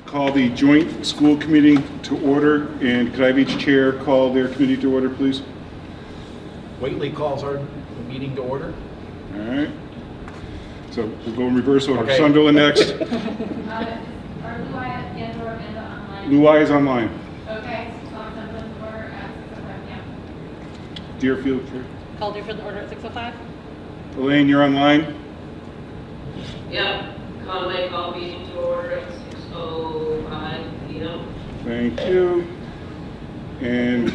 call the joint school committee to order, and could I have each chair call their committee to order, please? Whately calls our meeting to order. All right. So we'll go in reverse order. Okay. Sunderland next. Are Luai and or Amanda online? Luai is online. Okay, so I'm done with the order at 6:05 p.m. Deerfield, chair. Call Deerfield to order at 6:05. Elaine, you're online. Yeah, Conway call meeting to order at 6:05 p.m. Thank you. And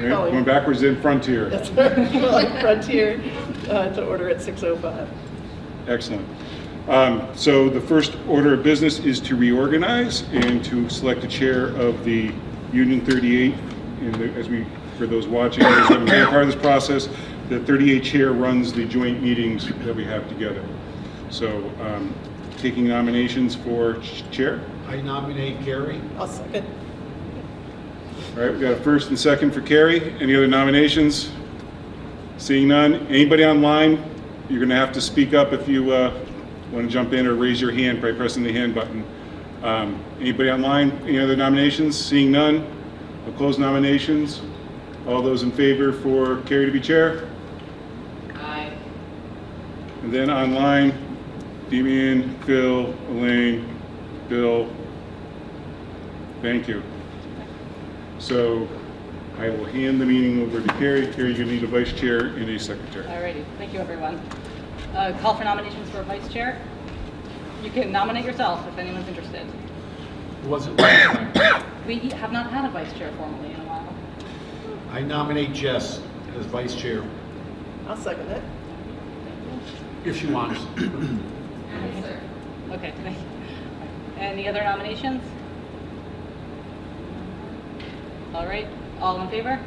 right, going backwards in Frontier. That's right. Frontier to order at 6:05. Excellent. So the first order of business is to reorganize and to select a chair of the Union 38. And as we, for those watching, those who haven't been a part of this process, the 38 chair runs the joint meetings that we have together. So taking nominations for chair. I nominate Gary. I'll second. All right, we got a first and second for Carrie. Any other nominations? Seeing none. Anybody online? You're going to have to speak up if you want to jump in, or raise your hand by pressing the hand button. Anybody online? Any other nominations? Seeing none, I'll close nominations. All those in favor for Carrie to be chair? Aye. And then online, Demian, Phil, Elaine, Bill. Thank you. So I will hand the meeting over to Carrie. Carrie, you're going to need a vice chair and a secretary. Alrighty, thank you everyone. Call for nominations for vice chair. You can nominate yourself if anyone's interested. Who was it last time? We have not had a vice chair formally in a while. I nominate Jess as vice chair, I'll second it. if she wants. Yes, sir. Okay, thank you. Any other nominations? All right, all in favor?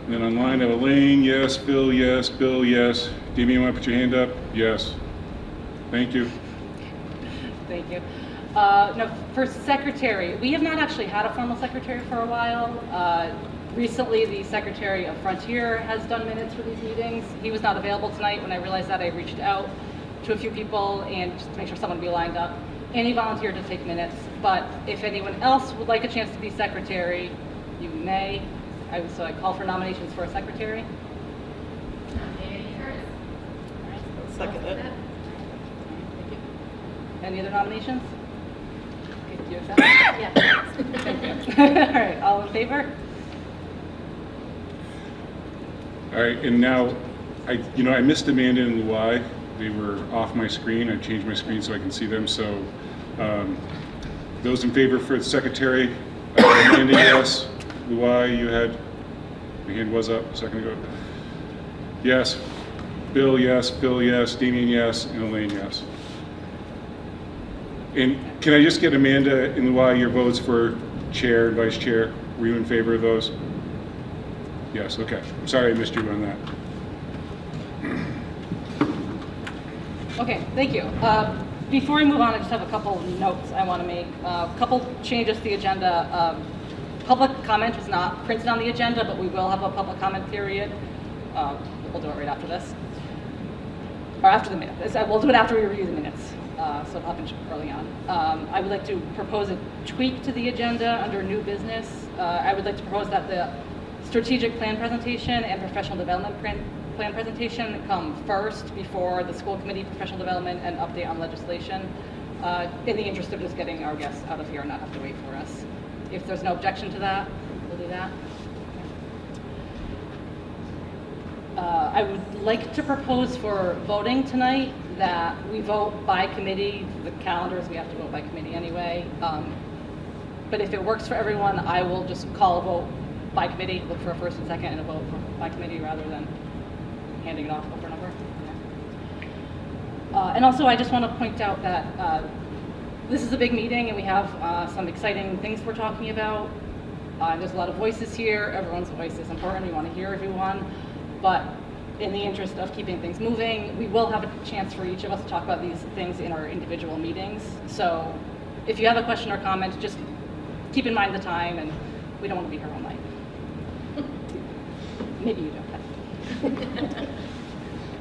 And then online, I have Elaine, yes. Phil, yes. Bill, yes. Demian, want to put your hand up? Yes. Thank you. Thank you. No, for secretary, we have not actually had a formal secretary for a while. Recently, the secretary of Frontier has done minutes for these meetings. He was not available tonight. When I realized that, I reached out to a few people and just to make sure someone would be lined up. And he volunteered to take minutes. But if anyone else would like a chance to be secretary, you may. So I call for nominations for a secretary. Nominating Curtis. I'll second it. Thank you. Any other nominations? Okay, do you accept? Yeah. Thank you. All right, all in favor? All right, and now, I missed Amanda and Luai. They were off my screen. I changed my screen so I can see them. So those in favor for the secretary, Amanda, yes. Luai, you had, your hand was up a second ago. Yes. Bill, yes. Phil, yes. Demian, yes. And Elaine, yes. And can I just get Amanda and Luai your votes for chair and vice chair? Were you in favor of those? Yes, okay. I'm sorry I missed you on that. Okay, thank you. Before we move on, I just have a couple notes I want to make. A couple changes to the agenda. Public comment is not printed on the agenda, but we will have a public comment period. We'll do it right after this. Or after the minutes. We'll do it after we review the minutes. So it'll happen early on. I would like to propose a tweak to the agenda under new business. I would like to propose that the strategic plan presentation and professional development plan presentation come first before the school committee professional development and update on legislation, in the interest of just getting our guests out of here and not have to wait for us. If there's no objection to that, we'll do that. I would like to propose for voting tonight that we vote by committee. The calendars, we have to vote by committee anyway. But if it works for everyone, I will just call a vote by committee, look for a first and second, and a vote by committee rather than handing it off over and over. And also, I just want to point out that this is a big meeting and we have some exciting things we're talking about. There's a lot of voices here. Everyone's voice is important. We want to hear everyone. But in the interest of keeping things moving, we will have a chance for each of us to talk about these things in our individual meetings. So if you have a question or comment, just keep in mind the time, and we don't want to be here all night. Maybe you don't.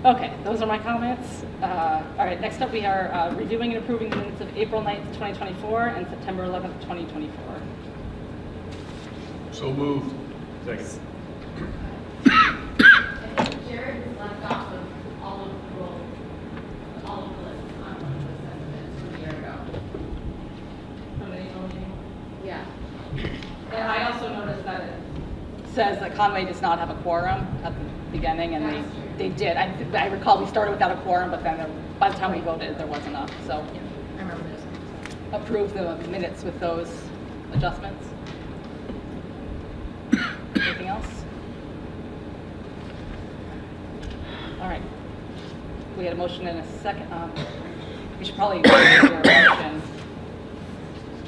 Okay, those are my comments. All right, next up we are reviewing and approving the minutes of April 9th, 2024 and September 11th, 2024. So moved. Jared has left off of all of the rules, all of the lists on one of the assessments from a year ago. From the April meeting. Yeah. And I also noticed that it says that Conway does not have a quorum at the beginning, and That's true. they did. I recall we started without a quorum, but then by the time we voted, there was enough. So I remember this. approve the minutes with those adjustments. Anything else? All right. We had a motion and a second. We should probably do a motion.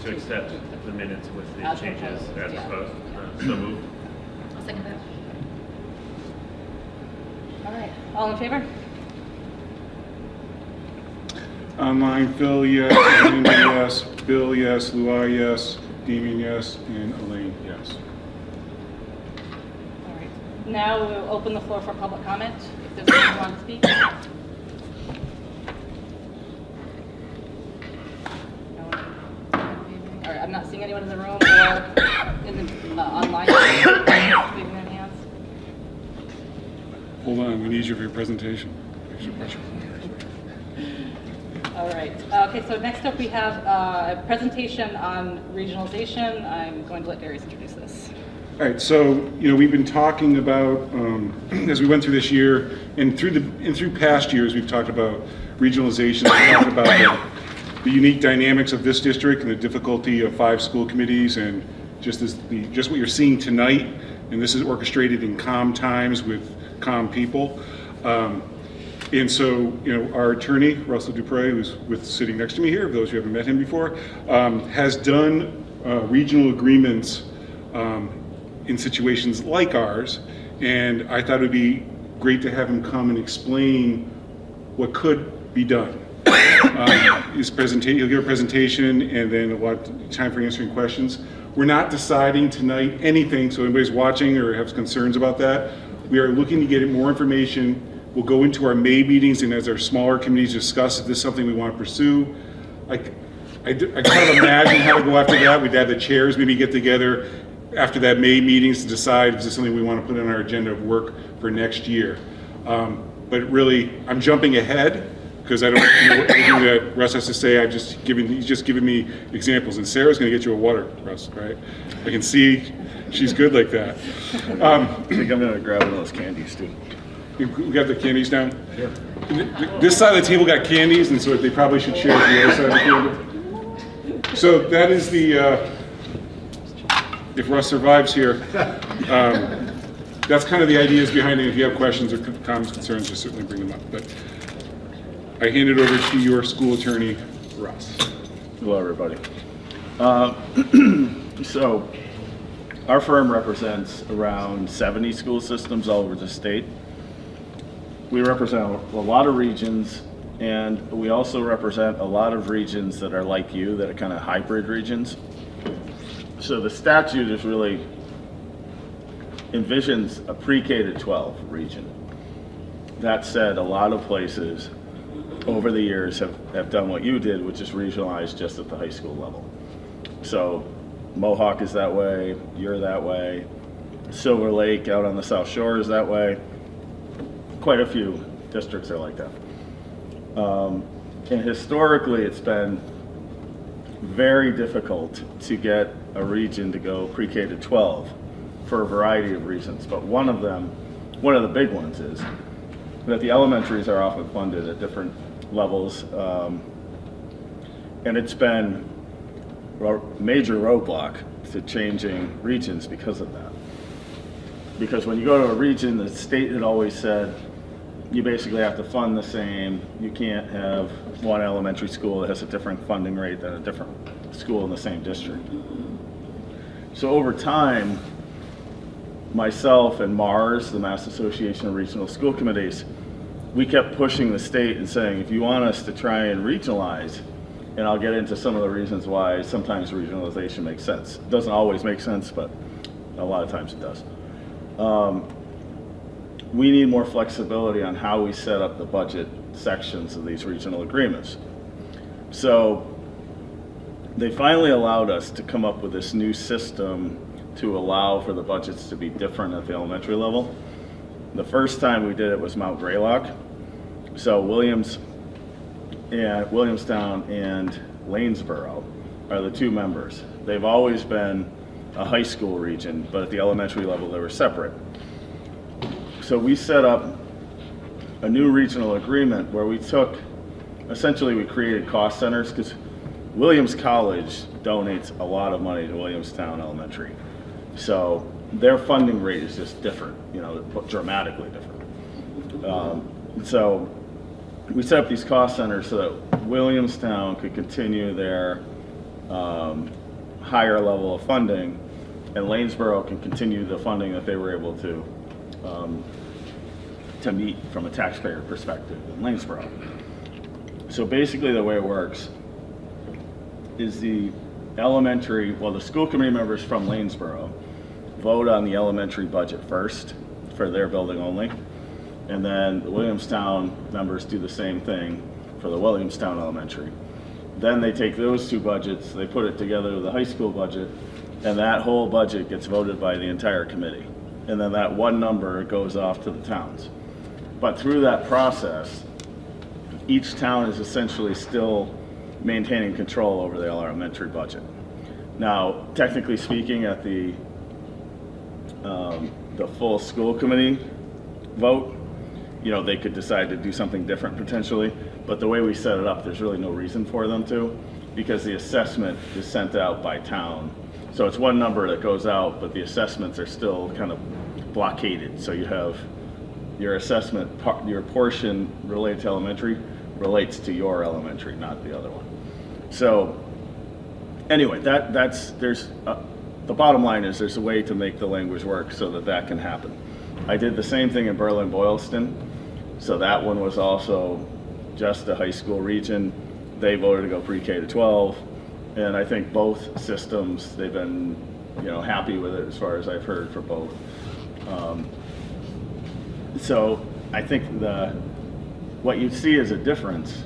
To accept the minutes with the As changes proposed, as yeah. proposed. So moved. I'll second that. All right. All in favor? Online, Phil, yes. Amanda, yes. Bill, yes. Louis, yes. Damien, yes. And Elaine, yes. All right. Now we'll open the floor for public comment. If there's anyone who wants to speak. No one? All right. I'm not seeing anyone in the room or in the online. Waving their hands. Hold on, we need you for your presentation. All right. Okay. So next up we have a presentation on regionalization. I'm going to let Darius introduce this. All right, so we've been talking about as we went through this year and through past years, we've talked about regionalization. We've talked about the unique dynamics of this district and the difficulty of 5 school committees, and just what you're seeing tonight. And this is orchestrated in calm times with calm people. And so, our attorney, Russell Dupre, who's sitting next to me here, for those who haven't met him before, has done regional agreements in situations like ours, and I thought it would be great to have him come and explain what could be done. He'll give a presentation and then a lot of time for answering questions. We're not deciding tonight anything, so anybody's watching or has concerns about that, we are looking to get more information. We'll go into our May meetings, and as our smaller committees discuss if this is something we want to pursue. I kind of imagine how to go after that. We'd have the chairs maybe get together after that May meetings to decide if this is something we want to put on our agenda of work for next year. But really, I'm jumping ahead because I don't know everything that Russ has to say. He's just giving me examples. And Sarah's going to get you a water, Russ, right? I can see she's good like that. I think I'm gonna grab one of those candies too. We got the candies down? Sure. This side of the table got candies, and so they probably should share with the other side of the table. So that is if Russ survives here, that's kind of the ideas behind it. If you have questions or comments, concerns, just certainly bring them up. But I hand it over to your school attorney, Russ. Hello, everybody. So, our firm represents around 70 school systems all over the state. We represent a lot of regions, and we also represent a lot of regions that are like you, that are kind of hybrid regions. So the statute is really envisions a pre-K to 12 region. That said, a lot of places over the years have done what you did, which is regionalize just at the high school level. So Mohawk is that way, you're that way, Silver Lake out on the South Shore is that way. Quite a few districts are like that. And historically, it's been very difficult to get a region to go pre-K to 12 for a variety of reasons. But one of the big ones is that the elementaries are often funded at different levels. And it's been a major roadblock to changing regions because of that. Because when you go to a region, the state had always said, you basically have to fund the same. You can't have one elementary school that has a different funding rate than a different school in the same district. So over time, myself and MARS, the Mass Association of Regional School Committees, we kept pushing the state and saying, if you want us to try and regionalize, and I'll get into some of the reasons why sometimes regionalization makes sense. It doesn't always make sense, but a lot of times it does. we need more flexibility on how we set up the budget sections of these regional agreements. So they finally allowed us to come up with this new system to allow for the budgets to be different at the elementary level. The first time we did it was Mount Greylock. So Williamstown and Lanesboro are the two members. They've always been a high school region, but at the elementary level they were separate. So we set up a new regional agreement where we essentially we created cost centers, because Williams College donates a lot of money to Williamstown Elementary. So their funding rate is just different, dramatically different. So we set up these cost centers so that Williamstown could continue their higher level of funding, and Lanesboro can continue the funding that they were able to meet from a taxpayer perspective in Lanesboro. So basically the way it works is the school committee members from Lanesboro vote on the elementary budget first for their building only, and then the Williamstown members do the same thing for the Williamstown Elementary. Then they take those two budgets, they put it together with the high school budget, and that whole budget gets voted by the entire committee. And then that one number goes off to the towns. But through that process, each town is essentially still maintaining control over the elementary budget. Now, technically speaking, at the full school committee vote, they could decide to do something different potentially, but the way we set it up, there's really no reason for them to, because the assessment is sent out by town. So it's one number that goes out, but the assessments are still kind of blockaded. So you have your assessment, your portion related to elementary relates to your elementary, not the other one. So anyway, the bottom line is there's a way to make the language work so that can happen. I did the same thing in Berlin-Boylston. So that one was also just a high school region. They voted to go pre-K to 12. And I think both systems, they've been, happy with it as far as I've heard for both. So I think what you'd see as a difference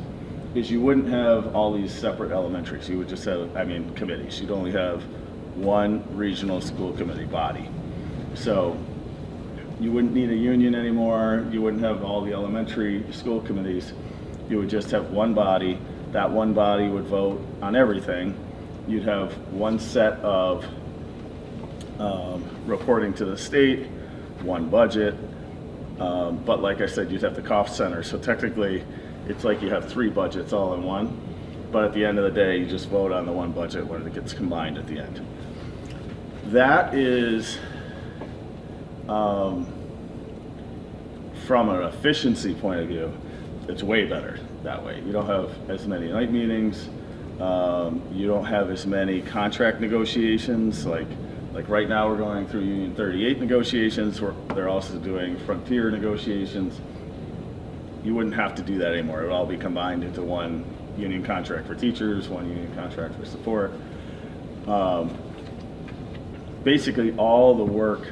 is you wouldn't have all these separate elementaries. You would just have, committees. You'd only have one regional school committee body. So you wouldn't need a union anymore. You wouldn't have all the elementary school committees. You would just have one body. That one body would vote on everything. You'd have one set of reporting to the state, one budget. But like I said, you'd have the cost center. So technically, it's like you have three budgets all in one. But at the end of the day, you just vote on the one budget when it gets combined at the end. That is, from an efficiency point of view, it's way better that way. You don't have as many night meetings. You don't have as many contract negotiations. Like right now, we're going through Union 38 negotiations. They're also doing Frontier negotiations. You wouldn't have to do that anymore. It would all be combined into one union contract for teachers, one union contract for support. Basically, all the work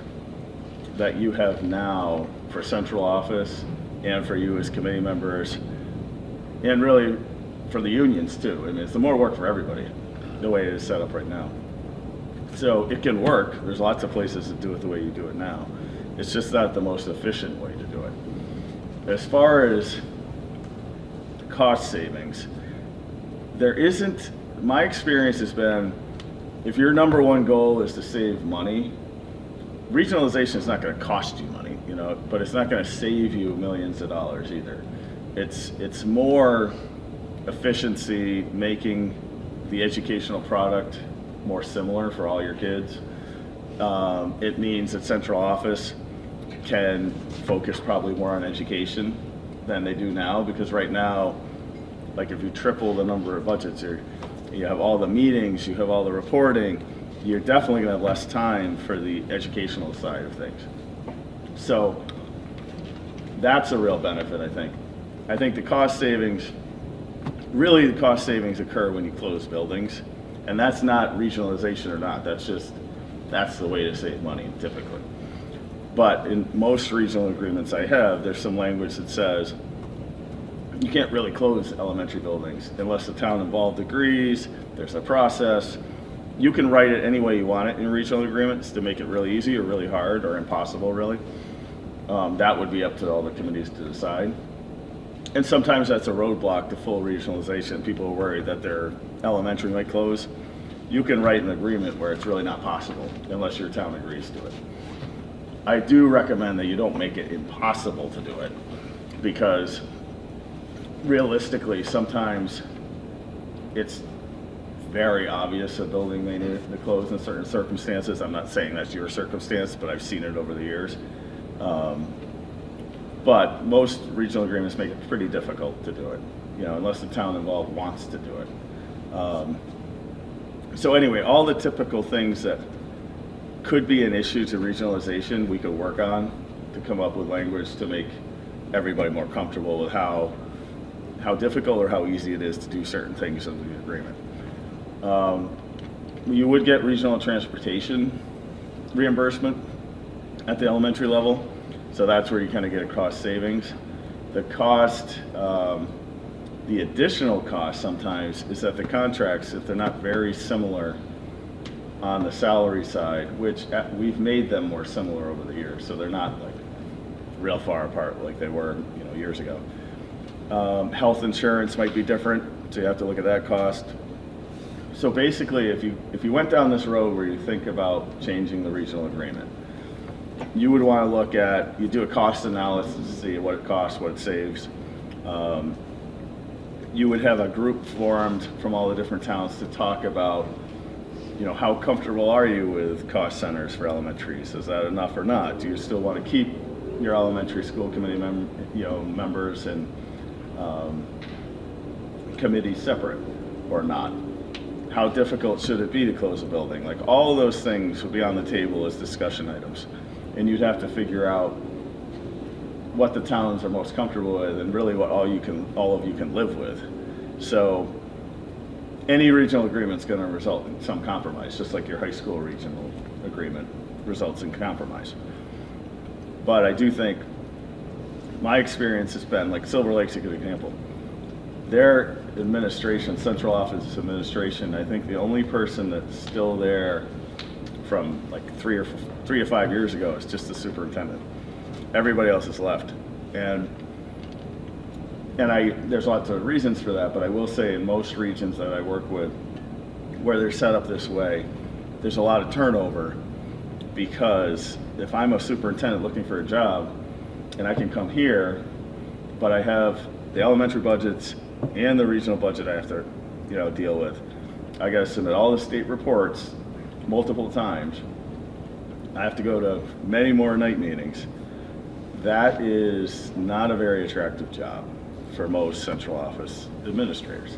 that you have now for central office and for you as committee members, and really for the unions too. It's the more work for everybody, the way it is set up right now. So it can work. There's lots of places that do it the way you do it now. It's just not the most efficient way to do it. As far as cost savings, my experience has been, if your number one goal is to save money, regionalization is not going to cost you money, but it's not going to save you millions of dollars either. It's more efficiency, making the educational product more similar for all your kids. It means that central office can focus probably more on education than they do now, because right now, like if you triple the number of budgets, you have all the meetings, you have all the reporting, you're definitely going to have less time for the educational side of things. So that's a real benefit, I think. I think the cost savings occur when you close buildings, and that's not regionalization or not, that's the way to save money typically. But in most regional agreements I have, there's some language that says you can't really close elementary buildings unless the town involved agrees, there's a process. You can write it any way you want it in regional agreements to make it really easy or really hard or impossible, really. That would be up to all the committees to decide. And sometimes that's a roadblock to full regionalization. People are worried that their elementary might close. You can write an agreement where it's really not possible unless your town agrees to it. I do recommend that you don't make it impossible to do it, because realistically, sometimes it's very obvious a building may need to close in certain circumstances. I'm not saying that's your circumstance, but I've seen it over the years. But most regional agreements make it pretty difficult to do it, unless the town involved wants to do it. So anyway, all the typical things that could be an issue to regionalization, we could work on to come up with language to make everybody more comfortable with how difficult or how easy it is to do certain things in the agreement. You would get regional transportation reimbursement at the elementary level, so that's where you kind of get a cost savings. The cost, the additional cost sometimes is that the contracts, if they're not very similar on the salary side, which we've made them more similar over the years, so they're not like real far apart like they were years ago. Health insurance might be different, so you have to look at that cost. So basically, if you went down this road where you think about changing the regional agreement, you would want to look at, you do a cost analysis to see what it costs, what it saves. You would have a group formed from all the different towns to talk about, how comfortable are you with cost centers for elementaries? Is that enough or not? Do you still want to keep your elementary school committee members and committees separate or not? How difficult should it be to close a building? Like, all of those things would be on the table as discussion items, and you'd have to figure out what the towns are most comfortable with and really what all of you can live with. So any regional agreement is going to result in some compromise, just like your high school regional agreement results in compromise. But I do think my experience has been, like Silver Lake's a good example. Their administration, central office administration, I think the only person that's still there from like 3 to 5 years ago is just the superintendent. Everybody else has left. And there's lots of reasons for that, but I will say in most regions that I work with, where they're set up this way, there's a lot of turnover, because if I'm a superintendent looking for a job and I can come here, but I have the elementary budgets and the regional budget I have to deal with, I got to submit all the state reports multiple times. I have to go to many more night meetings. That is not a very attractive job for most central office administrators.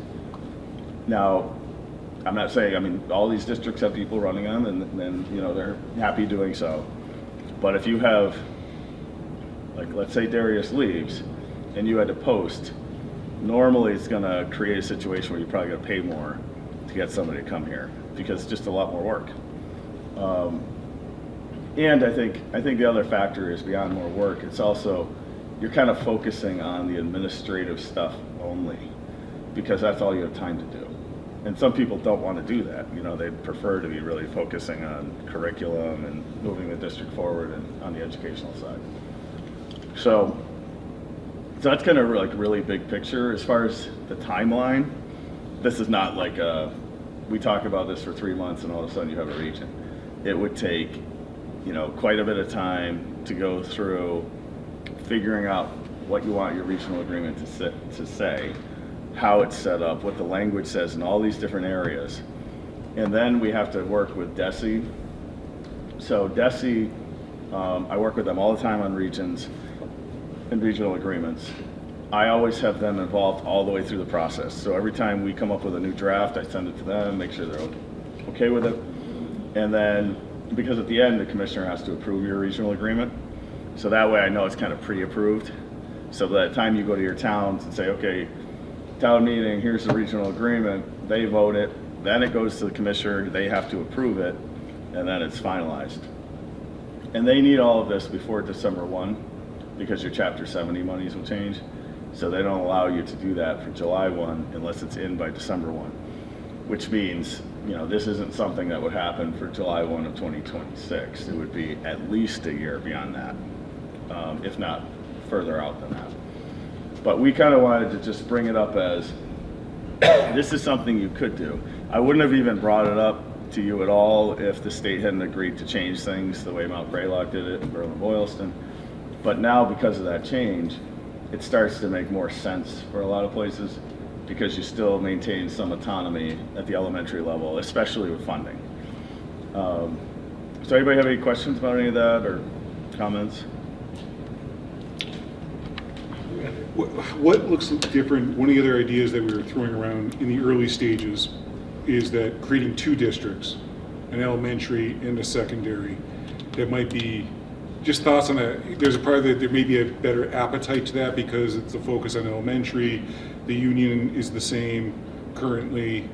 Now, I'm not saying, all these districts have people running them, and they're happy doing so. But if you have, like, let's say Darius leaves, and you had to post, normally it's going to create a situation where you're probably going to pay more to get somebody to come here, because it's just a lot more work. And I think the other factor is, beyond more work, it's also, you're kind of focusing on the administrative stuff only, because that's all you have time to do. And some people don't want to do that. They prefer to be really focusing on curriculum and moving the district forward and on the educational side. So that's kind of like really big picture. As far as the timeline, this is not like we talk about this for 3 months and all of a sudden you have a region. It would take, quite a bit of time to go through figuring out what you want your regional agreement to say, how it's set up, what the language says in all these different areas. And then we have to work with DESE. So DESE, I work with them all the time on regions and regional agreements. I always have them involved all the way through the process. So every time we come up with a new draft, I send it to them, make sure they're okay with it. And then, because at the end, the commissioner has to approve your regional agreement. So that way I know it's kind of pre-approved. So by the time you go to your towns and say, okay, town meeting, here's the regional agreement, they vote it, then it goes to the commissioner, they have to approve it, and then it's finalized. And they need all of this before December 1 because your Chapter 70 monies will change. So they don't allow you to do that for July 1 unless it's in by December 1, which means, you know, this isn't something that would happen for July 1 of 2026. It would be at least a year beyond that, if not further out than that. But we kind of wanted to just bring it up as this is something you could do. I wouldn't have even brought it up to you at all if the state hadn't agreed to change things the way Mount Greylock did it and Berlin-Boylston. But now, because of that change, it starts to make more sense for a lot of places because you still maintain some autonomy at the elementary level, especially with funding. So anybody have any questions about any of that or comments? What looks different, one of the other ideas that we were throwing around in the early stages is that creating two districts, an elementary and a secondary, that might be, just thoughts on that. There's a part that there may be a better appetite to that because it's a focus on elementary. The union is the same currently.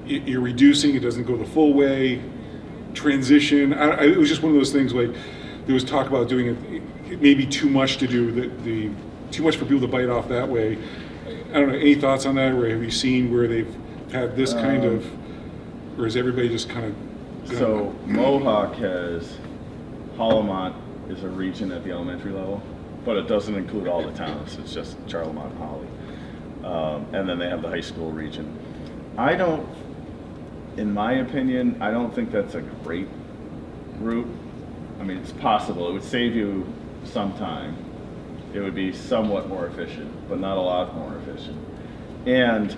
You're reducing, it doesn't go the full way. Transition, it was just one of those things like, there was talk about doing it maybe too much to do, too much for people to bite off that way. I don't know, any thoughts on that, or have you seen where they've had this kind of, or is everybody just kind of? So Mohawk has, Hollamont is a region at the elementary level, but it doesn't include all the towns, it's just Charlemont and Holly. And then they have the high school region. In my opinion, I don't think that's a great route. I mean, it's possible, it would save you some time. It would be somewhat more efficient, but not a lot more efficient. And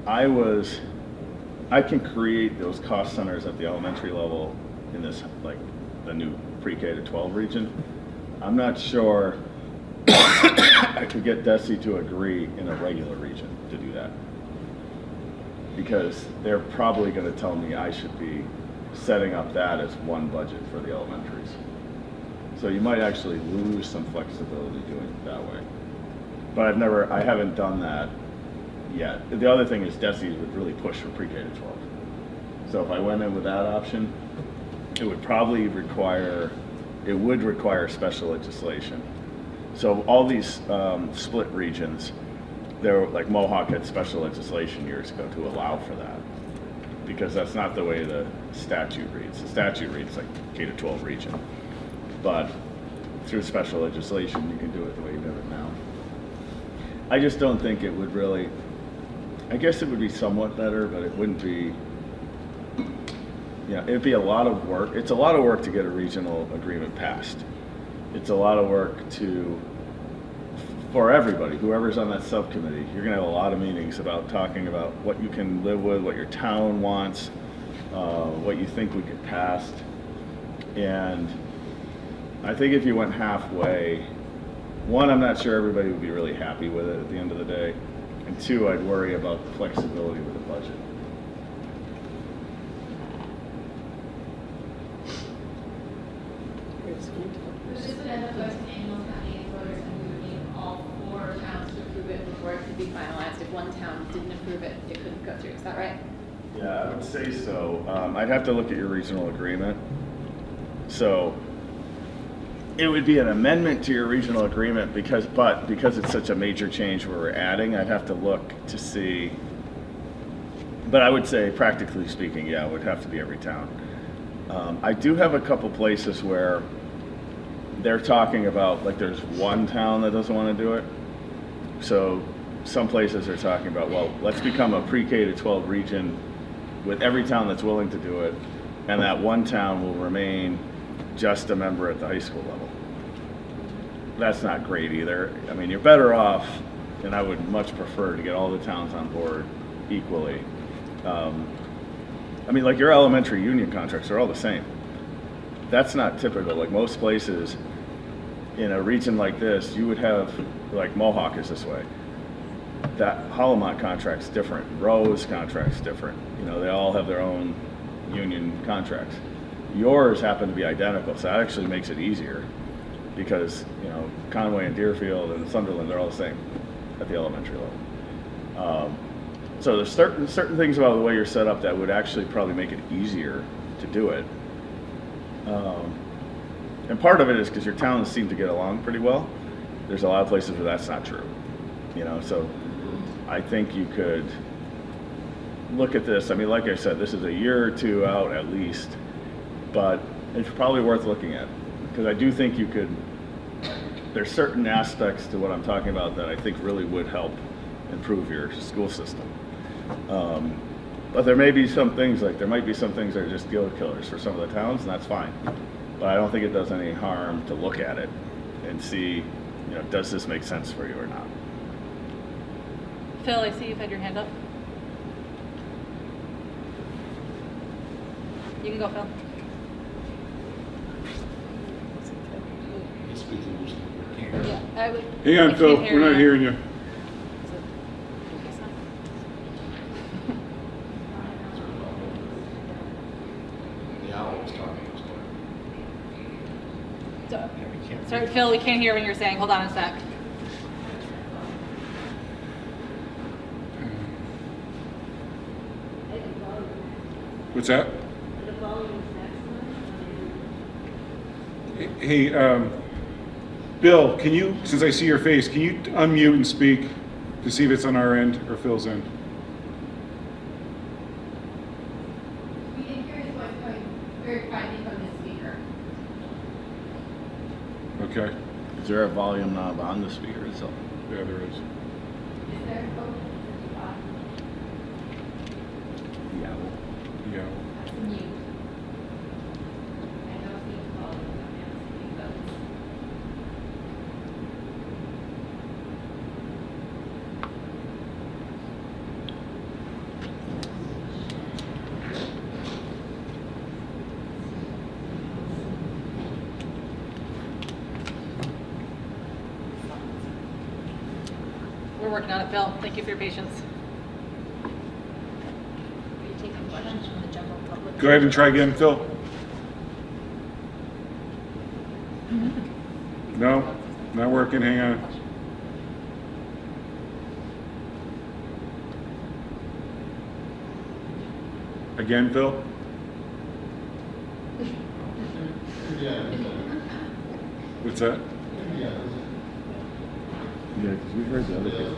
I can create those cost centers at the elementary level in this, like the new pre-K to 12 region. I'm not sure I could get DESE to agree in a regular region to do that. Because they're probably gonna tell me I should be setting up that as one budget for the elementaries. So you might actually lose some flexibility doing it that way. But I haven't done that yet. The other thing is DESE would really push for pre-K to 12. So if I went in with that option, it would require special legislation. So all these split regions, like Mohawk had special legislation years ago to allow for that. Because that's not the way the statute reads. The statute reads like K to 12 region. But through special legislation, you can do it the way you do it now. I just don't think it would really, I guess it would be somewhat better, but it wouldn't be, it'd be a lot of work. It's a lot of work to get a regional agreement passed. It's a lot of work for everybody, whoever's on that subcommittee. You're gonna have a lot of meetings about talking about what you can live with, what your town wants, what you think would get passed. And I think if you went halfway, one, I'm not sure everybody would be really happy with it at the end of the day. And two, I'd worry about the flexibility with the budget. But this would end up going to annual town meeting voters, and we would need all 4 towns to approve it before it could be finalized. If one town didn't approve it, it couldn't go through. Is that right? Yeah, I would say so. I'd have to look at your regional agreement. So it would be an amendment to your regional agreement because it's such a major change where we're adding, I'd have to look to see. But I would say, practically speaking, yeah, it would have to be every town. I do have a couple places where they're talking about, like there's one town that doesn't want to do it. So some places are talking about, well, let's become a pre-K to 12 region with every town that's willing to do it, and that one town will remain just a member at the high school level. That's not great either. I mean, you're better off, and I would much prefer to get all the towns on board equally. I mean, like your elementary union contracts are all the same. That's not typical. Like most places in a region like this, you would have, like Mohawk is this way. That Hollamont contract's different. Rose contract's different. You know, they all have their own union contracts. Yours happen to be identical, so that actually makes it easier because, you know, Conway and Deerfield and Sunderland, they're all the same at the elementary level. So there's certain things about the way you're set up that would actually probably make it easier to do it. And part of it is because your towns seem to get along pretty well. There's a lot of places where that's not true, so I think you could look at this. I mean, like I said, this is a year or two out at least, but it's probably worth looking at, because I do think you could, there's certain aspects to what I'm talking about that I think really would help improve your school system. But there may be some things, there might be some things that are just deal killers for some of the towns, and that's fine. But I don't think it does any harm to look at it and see, does this make sense for you or not? Phil, I see you've had your hand up. You can go, Phil. Yeah, I would. Hang I on, can't Phil, hear we're not you. hearing you. Is it- The owl was talking. Sorry, Phil, we can't hear what you're saying. Hold on a sec. What's that? Hey, Bill, can you, since I see your face, can you unmute and speak to see if it's on our end or Phil's end? We can hear his voice coming very quietly from the speaker. Okay, Is there a volume knob on the speaker itself? yeah, there is. Is there? Yeah. Yeah. That's mute. I don't see the volume of the We're working on it, Phil. Thank you for your patience. Are you taking questions from the general public? Go ahead and try again, Phil. No, not working, hang on. Again, Phil? What's that? Yeah, because we heard the other people.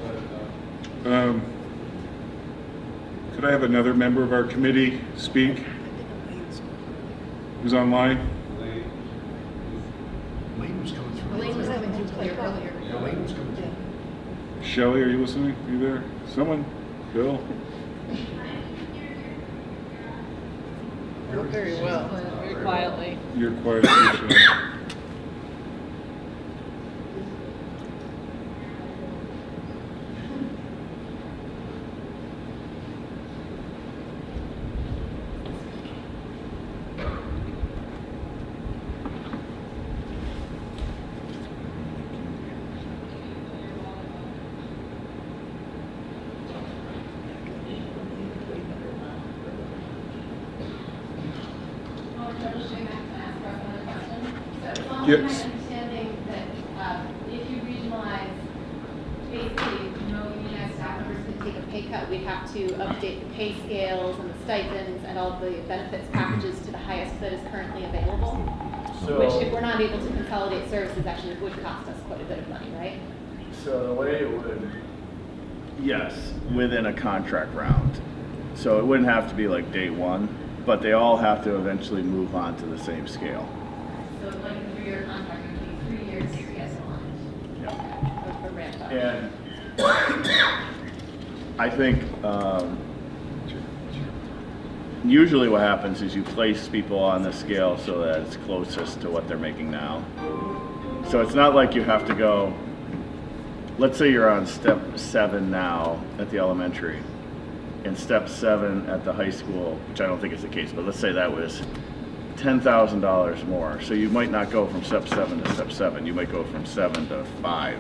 Could I have another member of our committee speak? Who's online? Wayne was coming through. Elaine was having to play earlier. Yeah, Wayne was coming through. Shelley, are you listening? Are you there? Someone? Bill? Not very well. Very quietly. You're quiet, too, Shelley. Yes. My understanding that if you regionalize, basically, no unionized staff members can take a pay cut. We'd have to update the pay scales and the stipends and all the benefits packages to the highest that is currently available. Which, if we're not able to consolidate services, actually would cost us quite a bit of money, right? So the way it would, yes, within a contract round. So it wouldn't have to be like day one, but they all have to eventually move on to the same scale. So like a 3-year contract, it would be 3 years to get on Yeah. for ramp up. And I think usually what happens is you place people on the scale so that it's closest to what they're making now. So it's not like you have to go, let's say you're on step 7 now at the elementary, and step 7 at the high school, which I don't think is the case, but let's say that was $10,000 more. So you might not go from step 7 to step 7, you might go from 7 to 5.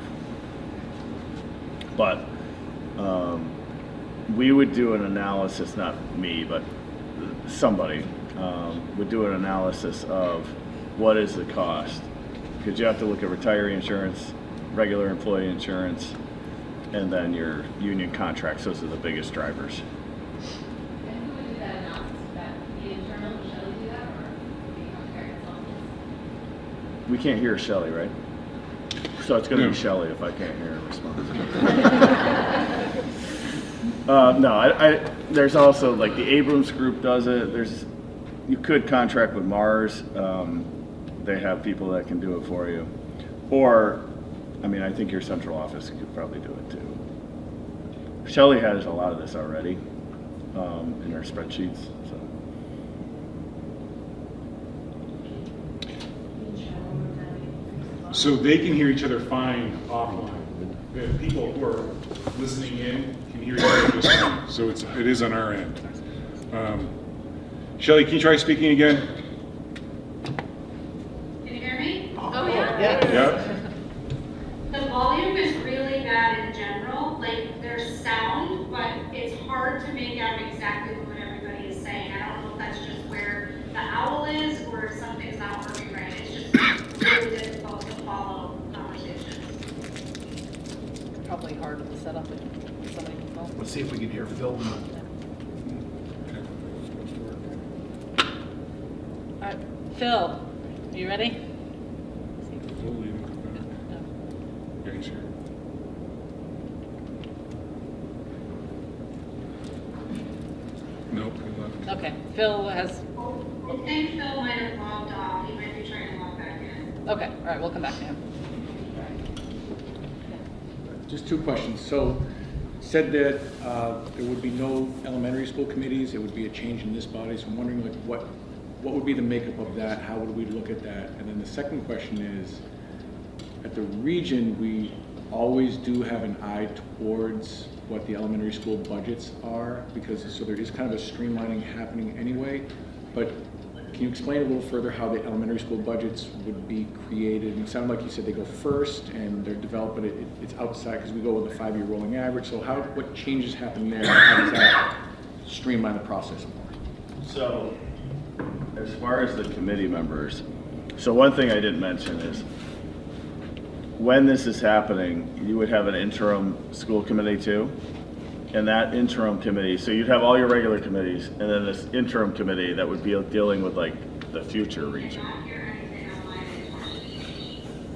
But we would do an analysis, not me, but somebody would do an analysis of what is the cost. Because you have to look at retiree insurance, regular employee insurance, and then your union contracts. Those are the biggest drivers. And who would do that analysis? Would that be internal, would Shelley do that, or would it be contract itself? We can't hear Shelley, right? So it's gonna No. be Shelley if I can't hear her respond. No, there's also, like, the Abrams Group does it. You could contract with Mars. They have people that can do it for you. Or, I mean, I think your central office could probably do it too. Shelley has a lot of this already in her spreadsheets, so. So they can hear each other fine offline. The people who are listening in can hear each other just fine. So it is on our end. Shelley, can you try speaking again? Can you hear me? Oh, yeah. Yeah. Yep. The volume is really bad in general. Like, there's sound, but it's hard to make out exactly what everybody is saying. I don't know if that's just where the owl is or if something's not working right. It's just really difficult to follow conversations. Probably hard to set up with somebody can phone. Let's see if we can hear Phil now. All right, Phil, are you ready? Yeah, he's here. Nope, he left. Okay, Phil has, I think Phil might have logged off. He might be trying to log back in. okay, all right, we'll come back to him. Just two questions. So, said that there would be no elementary school committees, it would be a change in this body, so I'm wondering like what would be the makeup of that? How would we look at that? And then the second question is, at the region, we always do have an eye towards what the elementary school budgets are, because so there is kind of a streamlining happening anyway, but can you explain a little further how the elementary school budgets would be created? It sounded like you said they go first and they're developed, but it's outside because we go with a 5-year rolling average. So what changes happen there? How does that streamline the process more? So, as far as the committee members, so one thing I didn't mention is, when this is happening, you would have an interim school committee too. And that interim committee, so you'd have all your regular committees, and then this interim committee that would be dealing with like the future region. Not hear anything online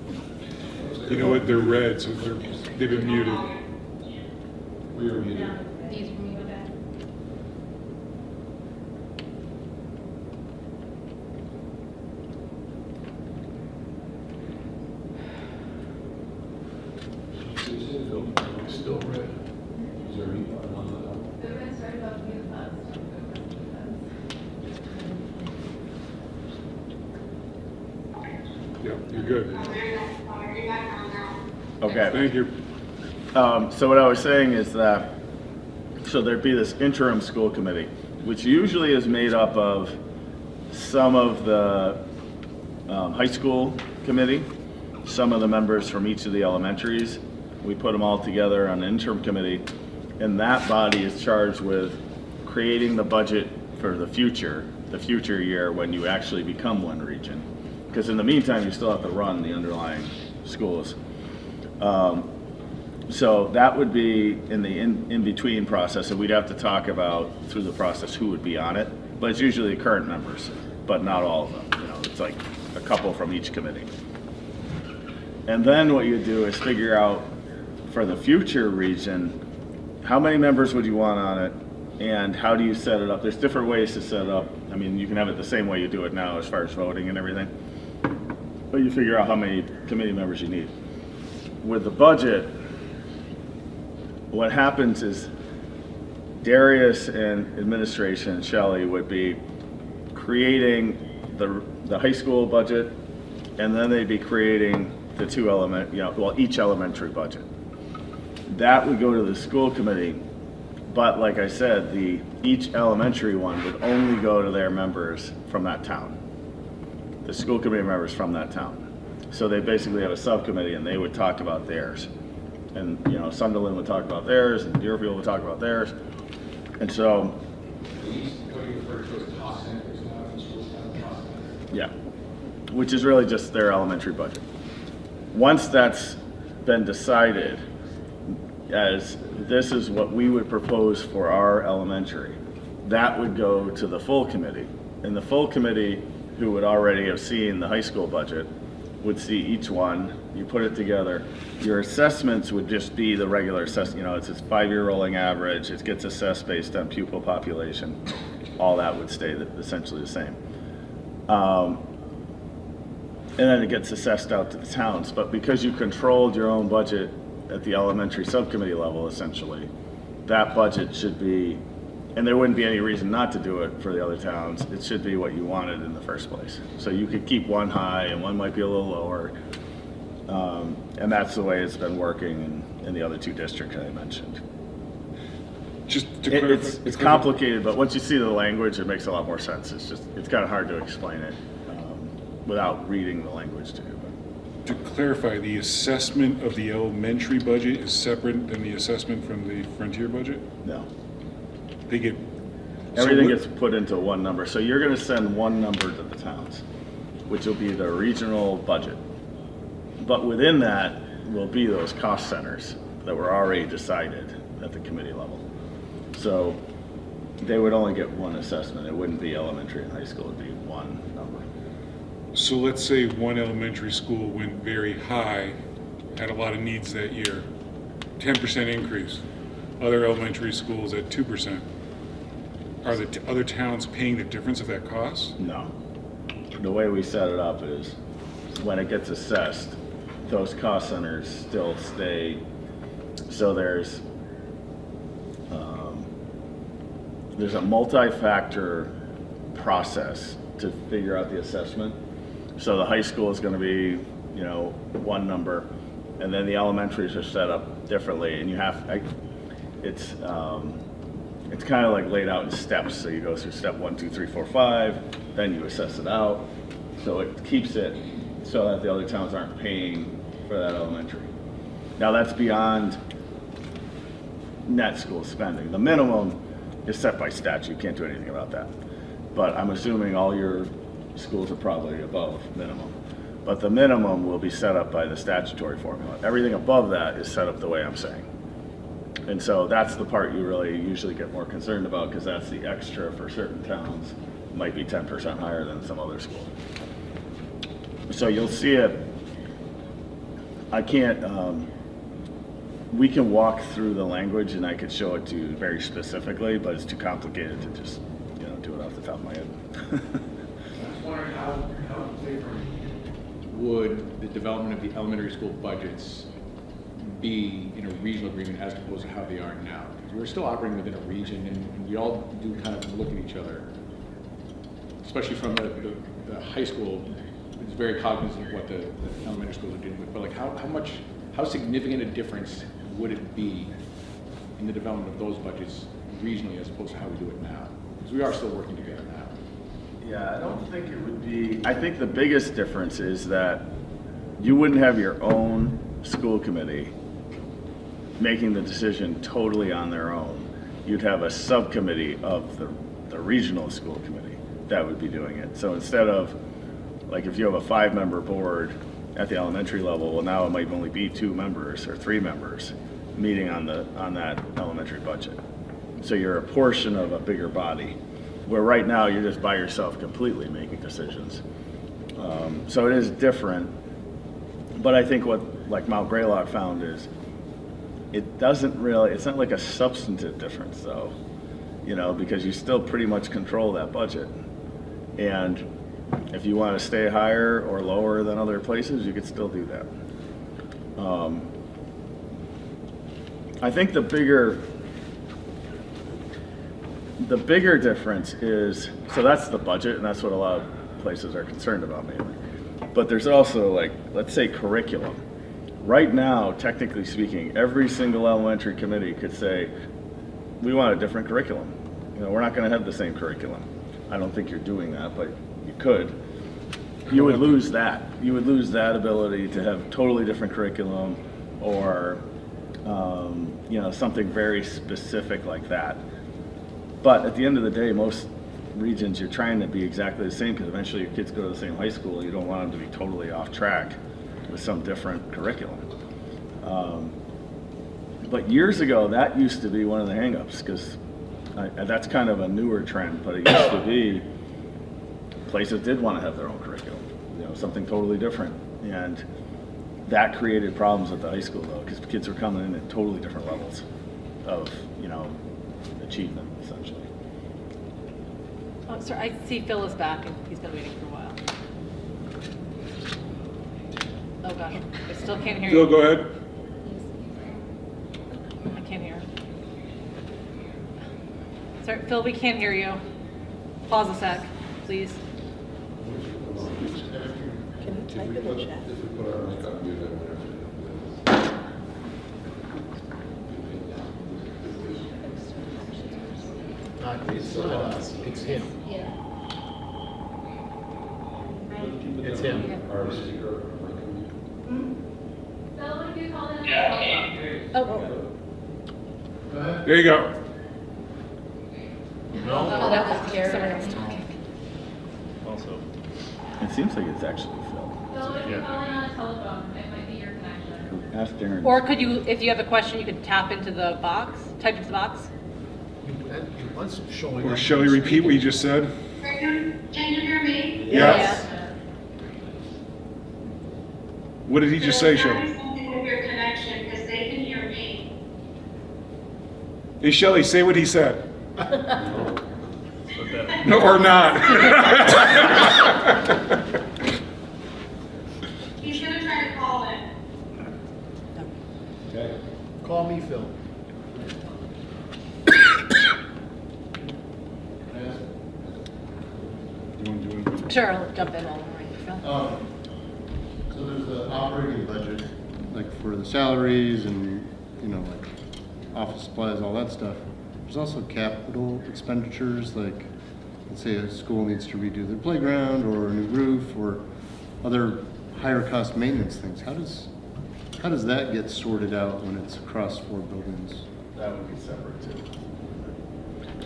anymore. You know what? They're red, so they've been muted. We are muted. These were muted. Still red. The red started off mute us. Yeah, you're good. Oh, there you go. Oh, you're back on now. Okay. Thank you. So what I was saying is that, so there'd be this interim school committee, which usually is made up of some of the high school committee, some of the members from each of the elementaries. We put them all together on an interim committee, and that body is charged with creating the budget for the future year when you actually become one region. Because in the meantime, you still have to run the underlying schools. So that would be in the in-between process, and we'd have to talk about through the process who would be on it. But it's usually the current members, but not all of them. You know, it's like a couple from each committee. And then what you do is figure out for the future region, how many members would you want on it, and how do you set it up? There's different ways to set it up. I mean, you can have it the same way you do it now as far as voting and everything, but you figure out how many committee members you need. With the budget, what happens is Darius and administration, Shelley, would be creating the high school budget, and then they'd be creating the each elementary budget. That would go to the school committee, but like I said, each elementary one would only go to their members from that town. The school committee members from that town. So they basically have a subcommittee and they would talk about theirs. And, Sunderland would talk about theirs and Deerfield would talk about theirs. And so, yeah, which is really just their elementary budget. Once that's been decided as this is what we would propose for our elementary, that would go to the full committee. And the full committee, who would already have seen the high school budget, would see each one, you put it together. Your assessments would just be the regular assessment, you know, it's this 5-year rolling average, it gets assessed based on pupil population. All that would stay essentially the same. And then it gets assessed out to the towns, but because you controlled your own budget at the elementary subcommittee level, essentially, that budget should be, and there wouldn't be any reason not to do it for the other towns, it should be what you wanted in the first place. So you could keep one high and one might be a little lower. And that's the way it's been working in the other 2 districts I mentioned. Just to clarify. It's complicated, but once you see the language, it makes a lot more sense. It's kind of hard to explain it without reading the language to you. To clarify, the assessment of the elementary budget is separate than the assessment from the Frontier budget? No. They get. so Everything what- gets put into one number. So you're going to send one number to the towns, which will be the regional budget. But within that will be those cost centers that were already decided at the committee level. So they would only get one assessment. It wouldn't be elementary and high school. It'd be one number. So let's say one elementary school went very high, had a lot of needs that year, 10% increase. Other elementary schools at 2%. Are the other towns paying the difference of that cost? No. The way we set it up is when it gets assessed, those cost centers still stay. So there's a multi-factor process to figure out the assessment. So the high school is going to be, you know, one number, and then the elementaries are set up differently, and you have, it's kind of like laid out in steps. So you go through step 1, 2, 3, 4, 5, then you assess it out. So it keeps it so that the other towns aren't paying for that elementary. Now that's beyond net school spending. The minimum is set by statute. You can't do anything about that. But I'm assuming all your schools are probably above minimum. But the minimum will be set up by the statutory formula. Everything above that is set up the way I'm saying. And so that's the part you really usually get more concerned about, because that's the extra for certain towns. It might be 10% higher than some other school. So you'll see it. I can't, we can walk through the language and I could show it to you very specifically, but it's too complicated to just, you know, do it off the top of my head. I was wondering how different would the development of the elementary school budgets be in a regional agreement as opposed to how they are now? Because we're still operating within a region, and we all do kind of look at each other, especially from the high school. It's very cognizant of what the elementary schools are dealing with, but like how significant a difference would it be in the development of those budgets regionally as opposed to how we do it now? Because we are still working together now. Yeah, I don't think it would be, I think the biggest difference is that you wouldn't have your own school committee making the decision totally on their own. You'd have a subcommittee of the regional school committee that would be doing it. So instead of, like if you have a 5-member board at the elementary level, well now it might only be 2 members or 3 members meeting on that elementary budget. So you're a portion of a bigger body, where right now you're just by yourself completely making decisions. So it is different, but I think what like Mount Greylock found is it doesn't really, it's not like a substantive difference though, you know, because you still pretty much control that budget. And if you want to stay higher or lower than other places, you could still do that. I think the bigger difference is, so that's the budget, and that's what a lot of places are concerned about mainly. But there's also, like, let's say curriculum. Right now, technically speaking, every single elementary committee could say, we want a different curriculum. You know, we're not going to have the same curriculum. I don't think you're doing that, but you could. You would lose that. You would lose that ability to have totally different curriculum, or you know, something very specific like that. But at the end of the day, most regions, you're trying to be exactly the same, because eventually your kids go to the same high school. You don't want them to be totally off track with some different curriculum. But years ago, that used to be one of the hangups, because that's kind of a newer trend, but it used to be places did want to have their own curriculum, you know, something totally different. And that created problems at the high school though, because kids were coming in at totally different levels of, achievement essentially. Oh, sir, I see Phil is back and he's been waiting for a while. Oh gosh, I still can't hear Phil, you. go ahead. I can't hear. Sorry, Phil, we can't hear you. Pause a sec, please. Can you type in the chat? It's not us, it's him. It's him. Phil, would you call in? Oh, There you go. Oh, that was Karen. someone else talking. Also, it seems like it's actually Phil. Phil, would you call in on a telephone? It might be your connection. Ask Darren. Or could you, if you have a question, you could tap into the box, type into the box? It was showing. Or up shall on we the repeat what screen. you just said? Can you hear me? Yes. What did he just say, There's Shelley? probably something with your connection, because they can hear me. Hey, Shelley, say what he said. No, or not. He's gonna try to call in. Okay. Call me, Phil. Sure, I'll jump in while we're waiting for Phil. So there's the operating budget, like for the salaries and, like office supplies, all that stuff. There's also capital expenditures, like, let's say a school needs to redo their playground or a new roof or other higher cost maintenance things. How does that get sorted out when it's across 4 buildings? That would be separate too.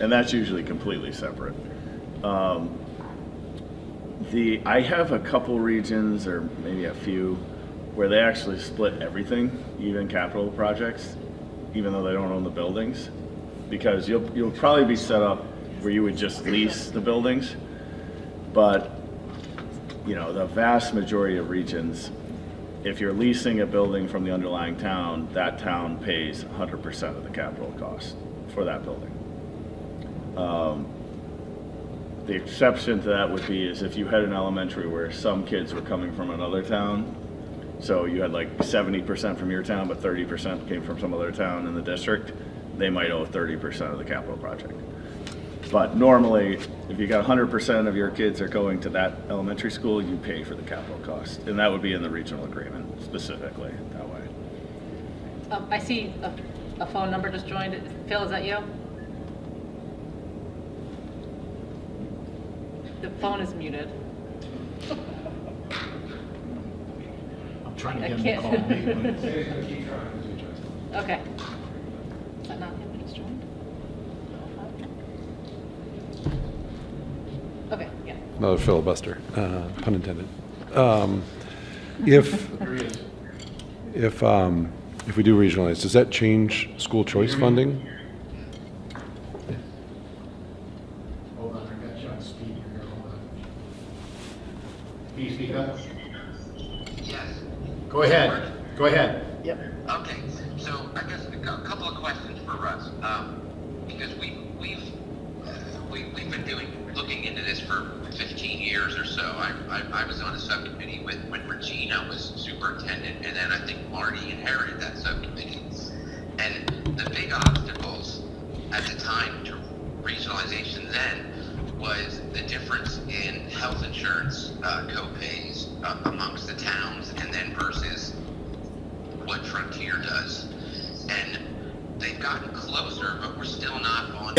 And that's usually completely separate. I have a couple regions, or maybe a few, where they actually split everything, even capital projects, even though they don't own the buildings. Because you'll probably be set up where you would just lease the buildings. But, the vast majority of regions, if you're leasing a building from the underlying town, that town pays 100% of the capital cost for that building. The exception to that would be is if you had an elementary where some kids were coming from another town, so you had like 70% from your town, but 30% came from some other town in the district, they might owe 30% of the capital project. But normally, if you got 100% of your kids are going to that elementary school, you pay for the capital cost. And that would be in the regional agreement specifically that way. I see a phone number just joined. Phil, is that you? The phone is muted. I'm trying to I get him to call me. but- Okay. Is that not him who just joined? Okay, yeah. Another filibuster, pun intended. If we do regionalize, does that change school choice funding? Hold on, I got you on speed here, hold on. Can you speak up? Yes. Go ahead, go ahead. Yep. Okay, so I guess a couple of questions for Russ. Because we've been looking into this for 15 years or so. I was on a subcommittee when Regina was superintendent, and then I think Marty inherited that subcommittee. And the big obstacles at the time to regionalization then was the difference in health insurance co-pays amongst the towns, and then versus what Frontier does. And they've gotten closer, but we're still not on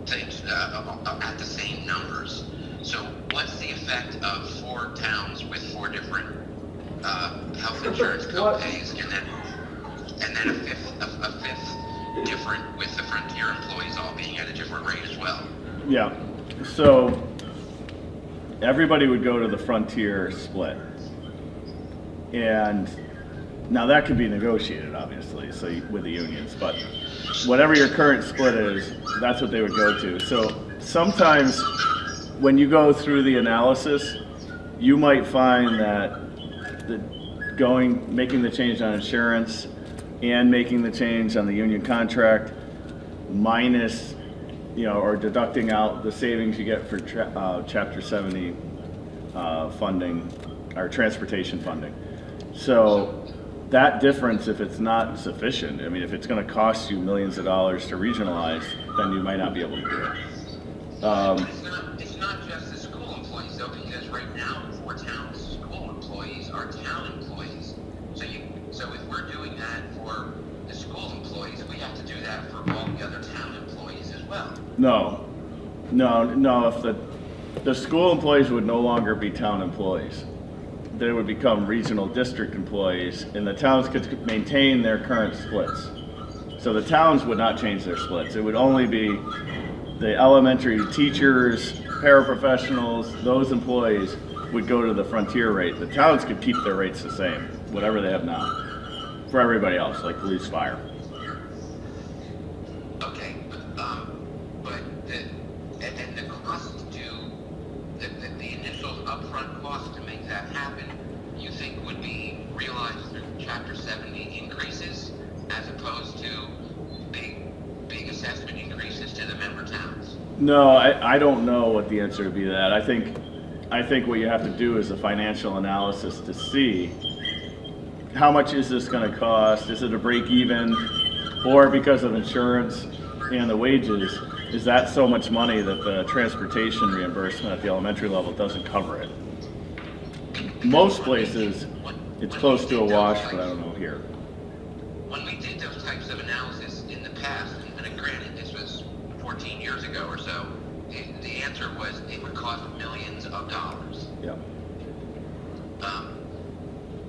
things at the same numbers. So what's the effect of 4 towns with 4 different health insurance co-pays, and then a fifth different with the Frontier employees all being at a different rate as well? Yeah, so everybody would go to the Frontier split. And now that could be negotiated, obviously, so with the unions, but whatever your current split is, that's what they would go to. So sometimes when you go through the analysis, you might find that making the change on insurance and making the change on the union contract minus, or deducting out the savings you get for Chapter 70 funding or transportation funding. So that difference, if it's not sufficient, I mean, if it's going to cost you millions of dollars to regionalize, then you might not be able to do it. It's not just the school employees though, because right now, 4 towns' school employees are town employees. So if we're doing that for the school employees, we have to do that for all the other town employees as well. No. If the school employees would no longer be town employees, they would become regional district employees, and the towns could maintain their current splits. So the towns would not change their splits. It would only be the elementary teachers, paraprofessionals, those employees would go to the Frontier rate. The towns could keep their rates the same, whatever they have now, for everybody else, like police, fire. Okay, but the cost the initial upfront cost to make that happen, you think would be realized through Chapter 70 increases as opposed to big assessment increases to the member towns? No, I don't know what the answer would be to that. I think what you have to do is a financial analysis to see how much is this going to cost? Is it a break even? Or because of insurance and the wages, is that so much money that the transportation reimbursement at the elementary level doesn't cover it? Most places, it's close to a wash, but I don't know here. When we did those types of analysis in the past, and granted this was 14 years ago or so, the answer was it would cost millions of dollars. Yeah.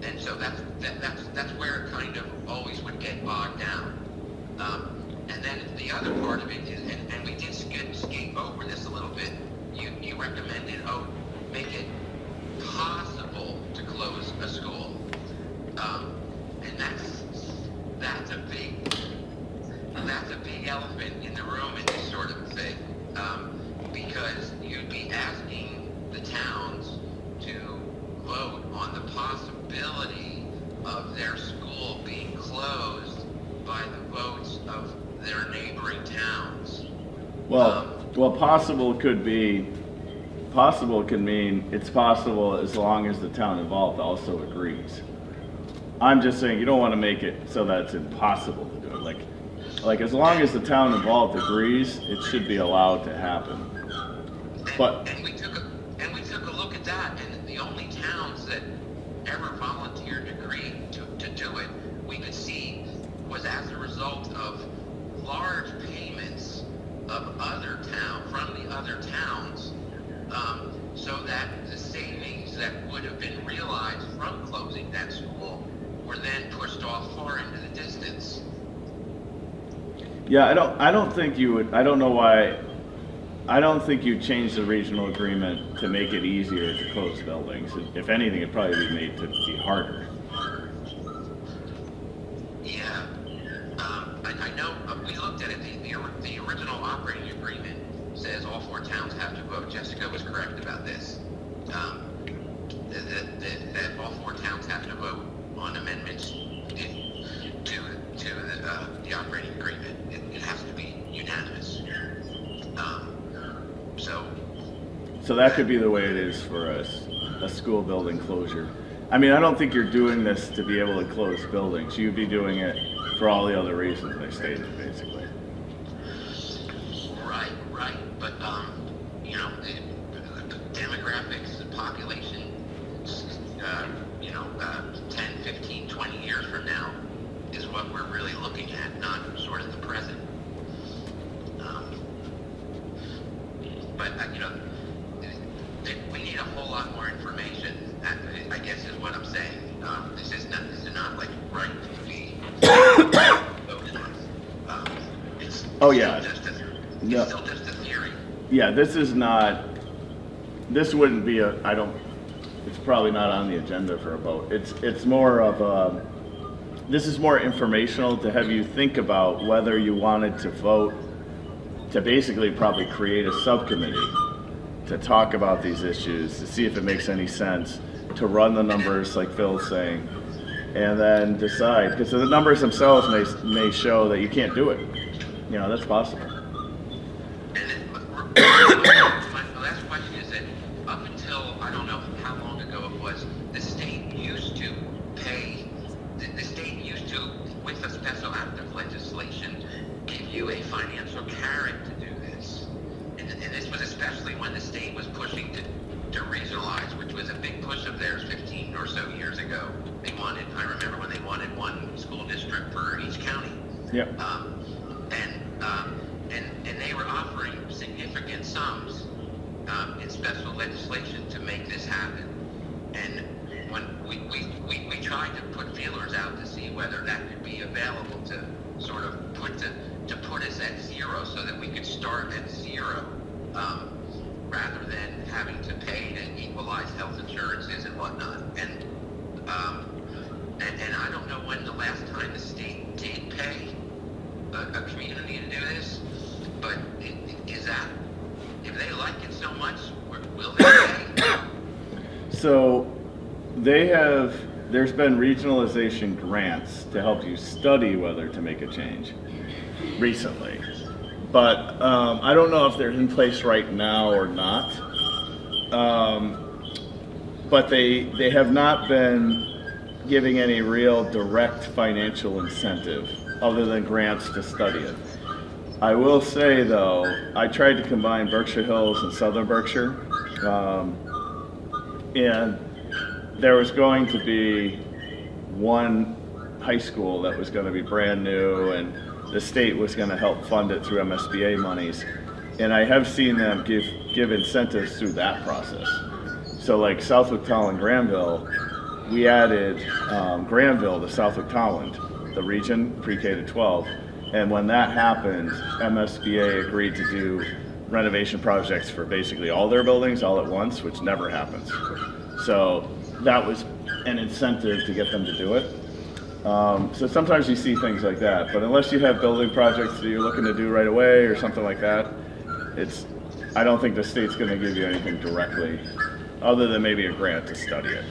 And so that's where it kind of always would get bogged down. And then the other part of it is, and we did skate over this a little bit, you recommended, make it possible to close a school. And that's a big elephant in the room in this sort of thing. Because you'd be asking the towns to vote on the possibility of their school being closed by the votes of their neighboring towns. Well, possible could mean it's possible as long as the town involved also agrees. I'm just saying you don't want to make it so that it's impossible to do it. Like as long as the town involved agrees, it should be allowed to happen. And we took a look at that, and the only towns that ever volunteered to agree to do it, we could see was as a result of large payments of from the other towns, so that the savings that would have been realized from closing that school were then pushed off far into the distance. Yeah, I don't think you would. I don't know why. I don't think you'd change the regional agreement to make it easier to close buildings. If anything, it'd probably be made to be harder. Yeah, I know. We looked at it. The original operating agreement says all 4 towns have to vote. Jessica was correct about this. That all 4 towns have to vote on amendments to the operating agreement. It has to be unanimous. So that could be the way it is for a school building closure. I mean, I don't think you're doing this to be able to close buildings. You'd be doing it for all the other reasons I stated, basically. Right. But, the demographics, the population, 10, 15, 20 years from now is what we're really looking at, not sort of the present. But, we need a whole lot more information, I guess is what I'm saying. This is not like right to be voted on. It's Oh, yeah. It's No. still just a theory. Yeah, this wouldn't be it's probably not on the agenda for a vote. It's more of this is more informational to have you think about whether you wanted to vote to basically probably create a subcommittee to talk about these issues, to see if it makes any sense, to run the numbers like Phil's saying, and then decide, because the numbers themselves may show that you can't do it. You know, that's possible. My last question is that up until, I don't know how long ago it was, the state used to pay, the state used to, with a special act of legislation, give you a financial carrot to do this. And this was especially when the state was pushing to regionalize, which was a big push of theirs 15 or so years ago. They wanted, I remember when they wanted one school district for each county. Yep. And they were offering significant sums in special legislation to make this happen. And when we tried to put feelers out to see whether that could be available to sort of put us at zero so that we could start at zero rather than having to pay to equalize health insurances and whatnot. And I don't know when the last time the state did pay a community to do this, but is that, if they like it so much, will they pay? So there's been regionalization grants to help you study whether to make a change recently. But I don't know if they're in place right now or not. But they have not been giving any real direct financial incentive other than grants to study it. I will say though, I tried to combine Berkshire Hills and Southern Berkshire, and there was going to be one high school that was going to be brand new, and the state was going to help fund it through MSBA monies. And I have seen them give incentives through that process. So like Southwick Tolland Granville, we added Granville to Southwick Tolland, the region, pre-K to 12. And when that happened, MSBA agreed to do renovation projects for basically all their buildings all at once, which never happens. So that was an incentive to get them to do it. So sometimes you see things like that, but unless you have building projects that you're looking to do right away or something like that, I don't think the state's going to give you anything directly, other than maybe a grant to study it.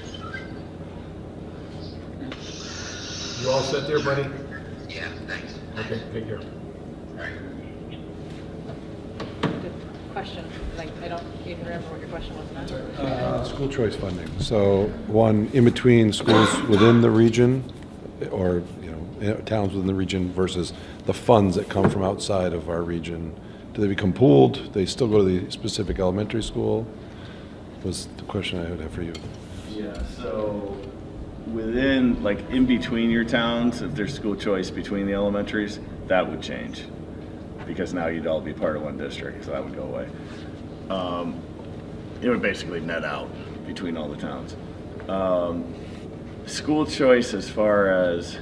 You all set there, buddy? Yeah, thanks. Okay, take care. Good question. Like, I don't even remember what your question was now. School choice funding. So one, in between schools within the region, or towns within the region versus the funds that come from outside of our region. Do they become pooled? They still go to the specific elementary school? Was the question I would have for you. Yeah, so within, like in between your towns, if there's school choice between the elementaries, that would change. Because now you'd all be part of one district, so that would go away. It would basically net out between all the towns. School choice as far as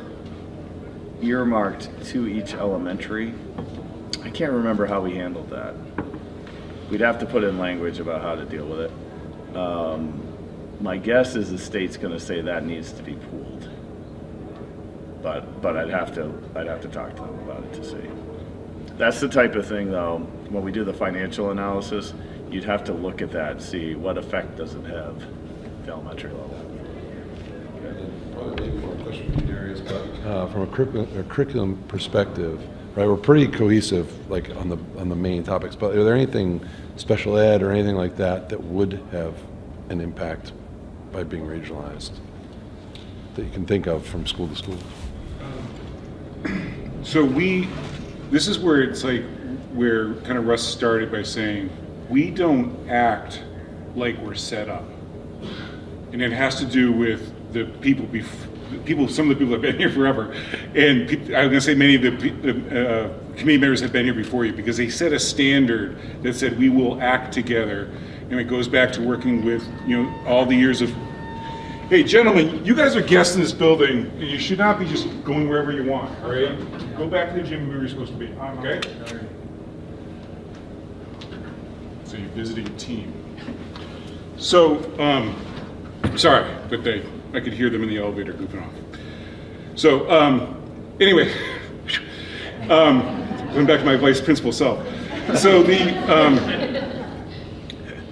earmarked to each elementary, I can't remember how we handled that. We'd have to put in language about how to deal with it. My guess is the state's going to say that needs to be pooled, but I'd have to talk to them about it to see. That's the type of thing, though, when we do the financial analysis, you'd have to look at that and see what effect does it have at the elementary level. Probably maybe more question for Darius, but from a curriculum perspective, right? We're pretty cohesive, like on the main topics. But are there anything special ed or anything like that that would have an impact by being regionalized that you can think of from school to school? So this is where it's like where kind of Russ started by saying we don't act like we're set up, and it has to do with the people. Some of the people have been here forever, and I'm going to say many of the committee members have been here before you because they set a standard that said we will act together, and it goes back to working with all the years of. Hey, gentlemen, you guys are guests in this building, and you should not be just going wherever you want, all right? Go back to the gym where you're supposed to be, okay? So you're visiting a team. So, sorry, but I could hear them in the elevator goofing off. So, anyway, going back to my vice principal self. So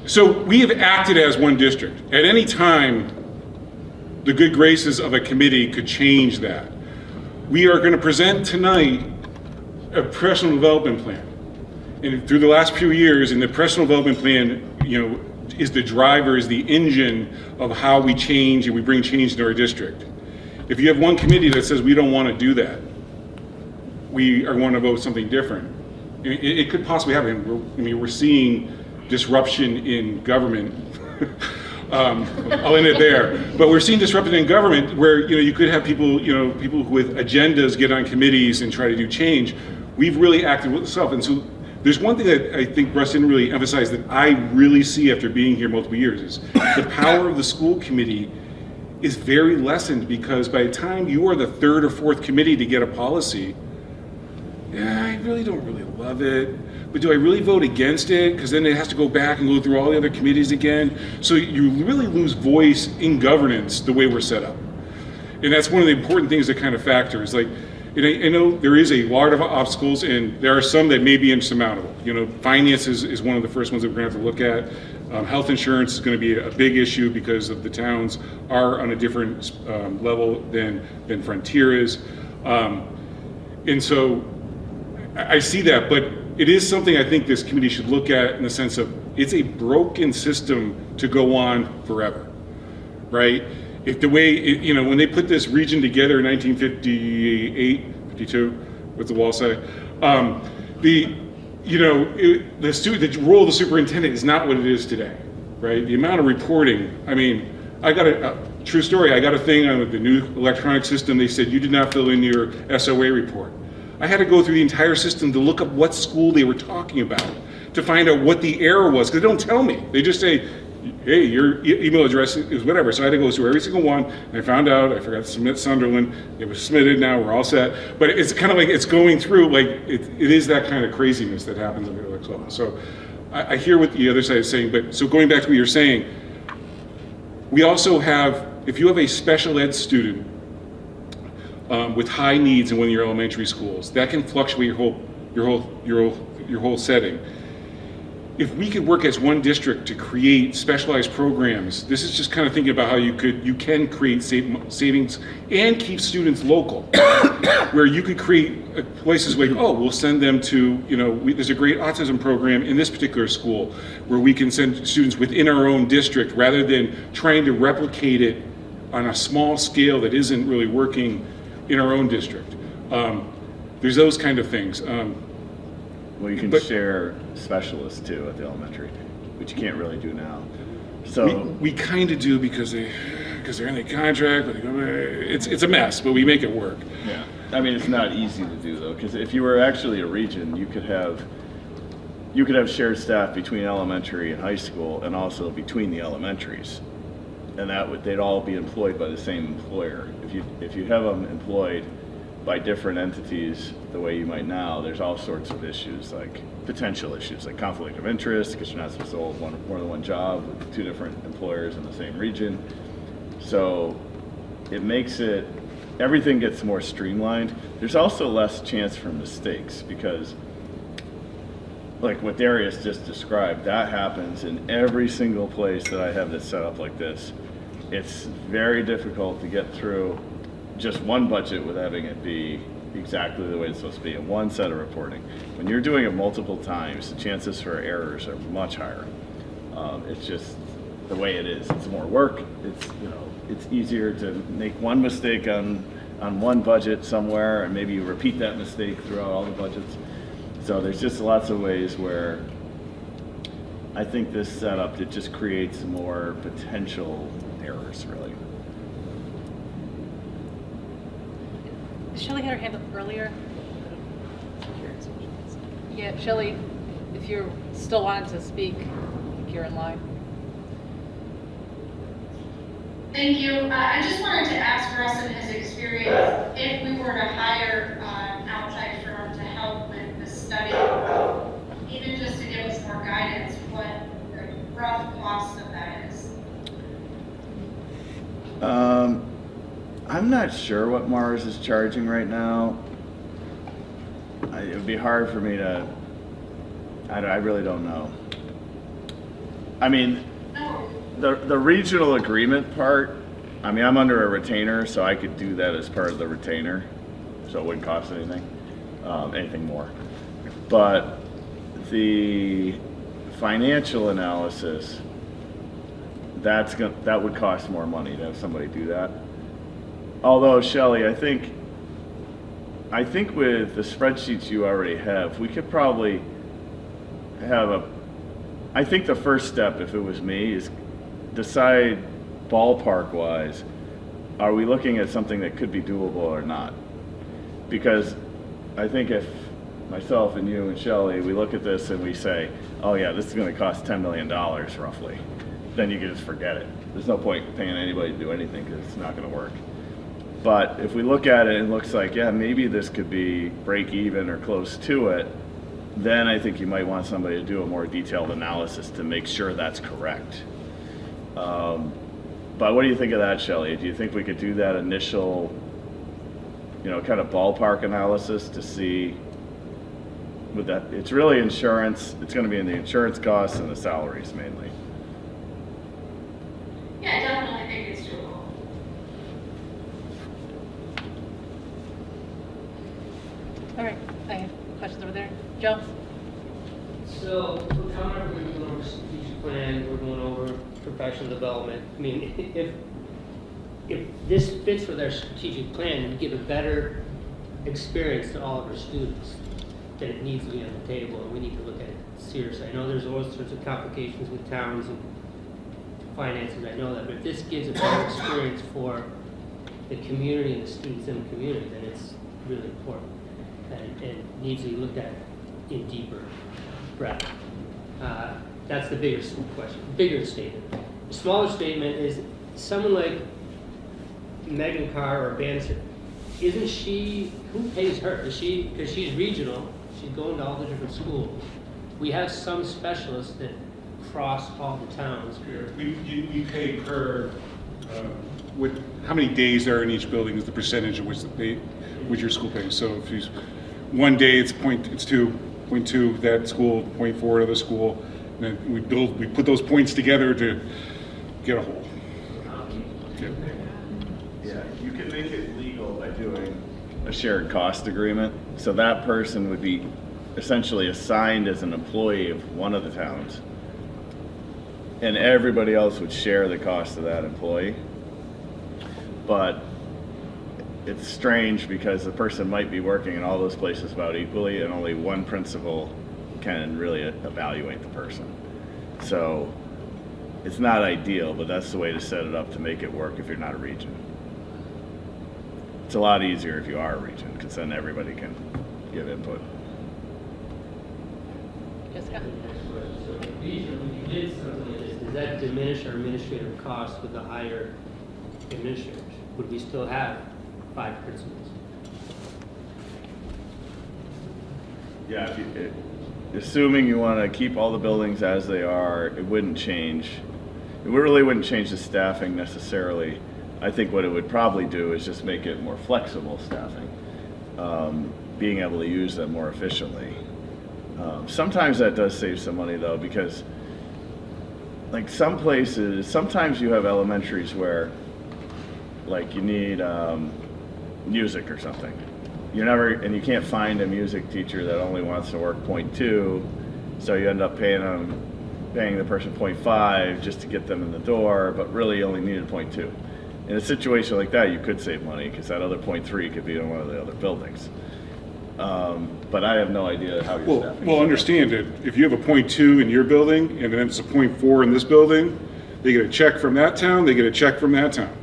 So we have acted as one district. At any time, the good graces of a committee could change that. We are going to present tonight a professional development plan. And through the last few years, and the professional development plan, is the driver, is the engine of how we change and we bring change into our district. If you have one committee that says we don't want to do that, we are going to vote something different. It could possibly happen. We're seeing disruption in government. I'll end it there. But we're seeing disruption in government where you could have people, people with agendas get on committees and try to do change. We've really acted with itself, and so there's one thing that I think Russ didn't really emphasize that I really see after being here multiple years is the power of the school committee is very lessened, because by the time you are the third or fourth committee to get a policy, I really don't really love it. But do I really vote against it? Because then it has to go back and go through all the other committees again. So you really lose voice in governance the way we're set up. And that's one of the important things that kind of factors. Like, and I know there is a lot of obstacles, and there are some that may be insurmountable. Finance is one of the first ones that we're going to have to look at. Health insurance is going to be a big issue because of the towns are on a different level than Frontier is. And so I see that, but it is something I think this committee should look at in the sense of it's a broken system to go on forever, right? If the way, when they put this region together in 1958, 52, what's the wall say? The role of the superintendent is not what it is today, right? The amount of reporting, I got a true story. I got a thing on the new electronic system. They said, you did not fill in your SOA report. I had to go through the entire system to look up what school they were talking about to find out what the error was, because they don't tell me. They just say, hey, your email address is whatever. So I had to go through every single one, and I found out I forgot to submit Sunderland. It was submitted now, we're all set. But it's kind of like it's going through, like it is that kind of craziness that happens in the electric level. So I hear what the other side is saying, but so going back to what you're saying, we also have, if you have a special ed student with high needs in one of your elementary schools, that can fluctuate your whole setting. If we could work as one district to create specialized programs, this is just kind of thinking about how you can create savings and keep students local, where you could create places like, we'll send them to, there's a great autism program in this particular school where we can send students within our own district rather than trying to replicate it on a small scale that isn't really working in our own district. There's those kind of things. Well, you can share specialists too at the elementary, which you can't really do now. So we kind of do because they're in the contract, but it's a mess, but we make it work. Yeah, it's not easy to do though, because if you were actually a region, you could have shared staff between elementary and high school, and also between the elementaries, and they'd all be employed by the same employer. If you have them employed by different entities the way you might now, there's all sorts of issues, like potential issues, like conflict of interest, because you're not supposed to hold more than one job with two different employers in the same region. So it makes everything gets more streamlined. There's also less chance for mistakes, because like what Darius just described, that happens in every single place that I have this set up like this. It's very difficult to get through just one budget with having it be exactly the way it's supposed to be in one set of reporting. When you're doing it multiple times, the chances for errors are much higher. It's just the way it is. It's more work. It's easier to make one mistake on one budget somewhere, and maybe you repeat that mistake throughout all the budgets. So there's just lots of ways where I think this setup, it just creates more potential errors, really. Shelley had her hand up earlier. Yeah, Shelley, if you're still wanting to speak, I think you're in line. Thank you. I just wanted to ask Russ in his experience, if we were to hire an outside firm to help with the study, even just to give us more guidance, what the rough cost of that is. I'm not sure what Mars is charging right now. It would be hard for me to, I really don't know. I mean, No, the regional agreement part, I mean, I'm under a retainer, so I could do that as part of the retainer, so it wouldn't cost anything more. But the financial analysis, that would cost more money to have somebody do that. Although, Shelley, I think with the spreadsheets you already have, we could probably have I think the first step, if it was me, is decide ballpark-wise, are we looking at something that could be doable or not? Because I think if myself and you and Shelley, we look at this and we say, oh yeah, this is going to cost $10 million roughly, then you can just forget it. There's no point paying anybody to do anything because it's not going to work. But if we look at it and it looks like, yeah, maybe this could be break even or close to it, then I think you might want somebody to do a more detailed analysis to make sure that's correct. But what do you think of that, Shelley? Do you think we could do that initial, kind of ballpark analysis to see with that? It's really insurance. It's going to be in the insurance costs and the salaries mainly. yeah, I definitely think it's doable. All right, I have questions over there. Joe? So, we're coming up with a strategic plan, we're going over professional development. I mean, if this fits with our strategic plan, we give a better experience to all of our students, then it needs to be on the table, and we need to look at it seriously. I know there's all sorts of complications with towns and finances, I know that, but if this gives a better experience for the community and the students in the community, then it's really important. And it needs to be looked at in deeper breadth. That's the biggest question, bigger statement. The smaller statement is someone like Megan Carr or Bannister, isn't she, who pays her? Is she, because she's regional, she's going to all the different schools. We have some specialists that cross all the towns. We pay per, how many days there are in each building is the percentage of which your school pays. So if you, one day it's 2.2 that school, 0.4 other school, and then we put those points together to get a whole. Yeah, you can make it legal by doing a shared cost agreement. So that person would be essentially assigned as an employee of one of the towns, and everybody else would share the cost of that employee. But it's strange because the person might be working in all those places about equally, and only one principal can really evaluate the person. So it's not ideal, but that's the way to set it up to make it work if you're not a region. It's a lot easier if you are a region, because then everybody can give input. Jessica? So region, when you did something like this, does that diminish our administrative costs with the higher administrators? Would we still have 5 principals? Yeah, assuming you want to keep all the buildings as they are, it wouldn't change. It really wouldn't change the staffing necessarily. I think what it would probably do is just make it more flexible staffing, being able to use them more efficiently. Sometimes that does save some money though, because like some places, sometimes you have elementaries where like you need music or something. And you can't find a music teacher that only wants to work 0.2, so you end up paying the person 0.5 just to get them in the door, but really you only needed 0.2. In a situation like that, you could save money because that other 0.3 could be in one of the other buildings. But I have no idea how you're staffing. Well, understand that if you have a 0.2 in your building and then it's a 0.4 in this building, they get a check from that town, they get a check from that town.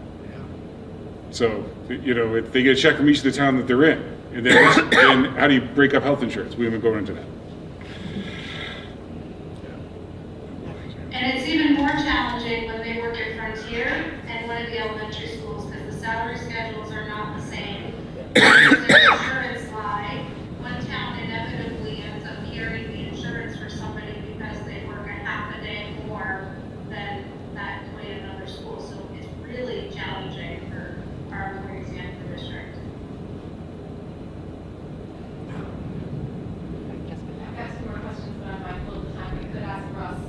So, if they get a check from each of the town that they're in, and then how do you break up health insurance? We haven't gone into that. And it's even more challenging when they work at Frontier and one of the elementary schools, because the salary schedules are not the same. There's an insurance lie. One town inevitably ends up carrying the insurance for somebody because they work a half a day more than that employee in another school. So it's really challenging for our employees and the district. I've got 2 more questions, but I'm mindful of the time. We could ask Russ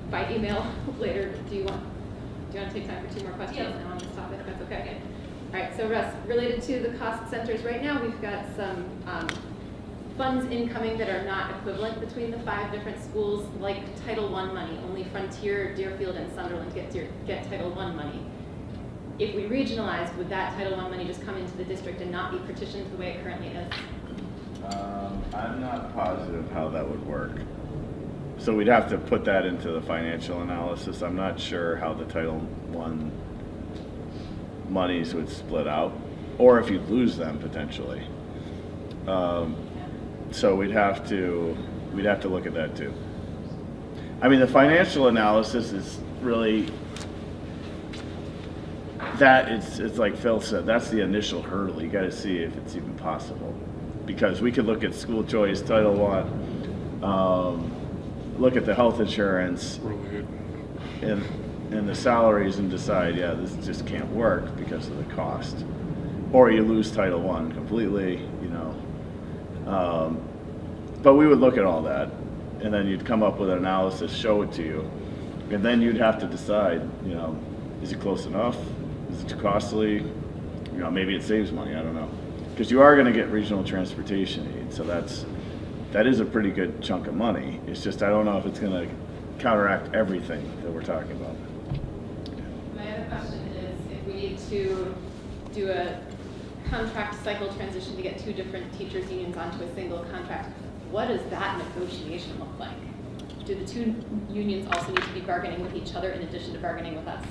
by email later. Do you want to take time for 2 more questions Yeah. now on this topic? That's okay. All right, so Russ, related to the cost centers, right now we've got some funds incoming that are not equivalent between the 5 different schools, like Title I money. Only Frontier, Deerfield, and Sunderland get Title I money. If we regionalized, would that Title I money just come into the district and not be partitioned the way it currently is? I'm not positive how that would work. So we'd have to put that into the financial analysis. I'm not sure how the Title I monies would split out, or if you'd lose them potentially. So we'd have to look at that too. I mean, the financial analysis is really that it's like Phil said, that's the initial hurdle. You got to see if it's even possible, because we could look at school choice, Title I, look at the health insurance and the salaries and decide, yeah, this just can't work because of the cost. Or you lose Title I completely, you know. But we would look at all that, and then you'd come up with an analysis, show it to you, and then you'd have to decide, you know, is it close enough? Is it too costly? You know, maybe it saves money, I don't know. Because you are going to get regional transportation aid, so that is a pretty good chunk of money. It's just I don't know if it's going to counteract everything that we're talking about. My other question is, if we need to do a contract cycle transition to get 2 different teachers' unions onto a single contract, what does that negotiation look like? Do the 2 unions also need to be bargaining with each other in addition to bargaining with us?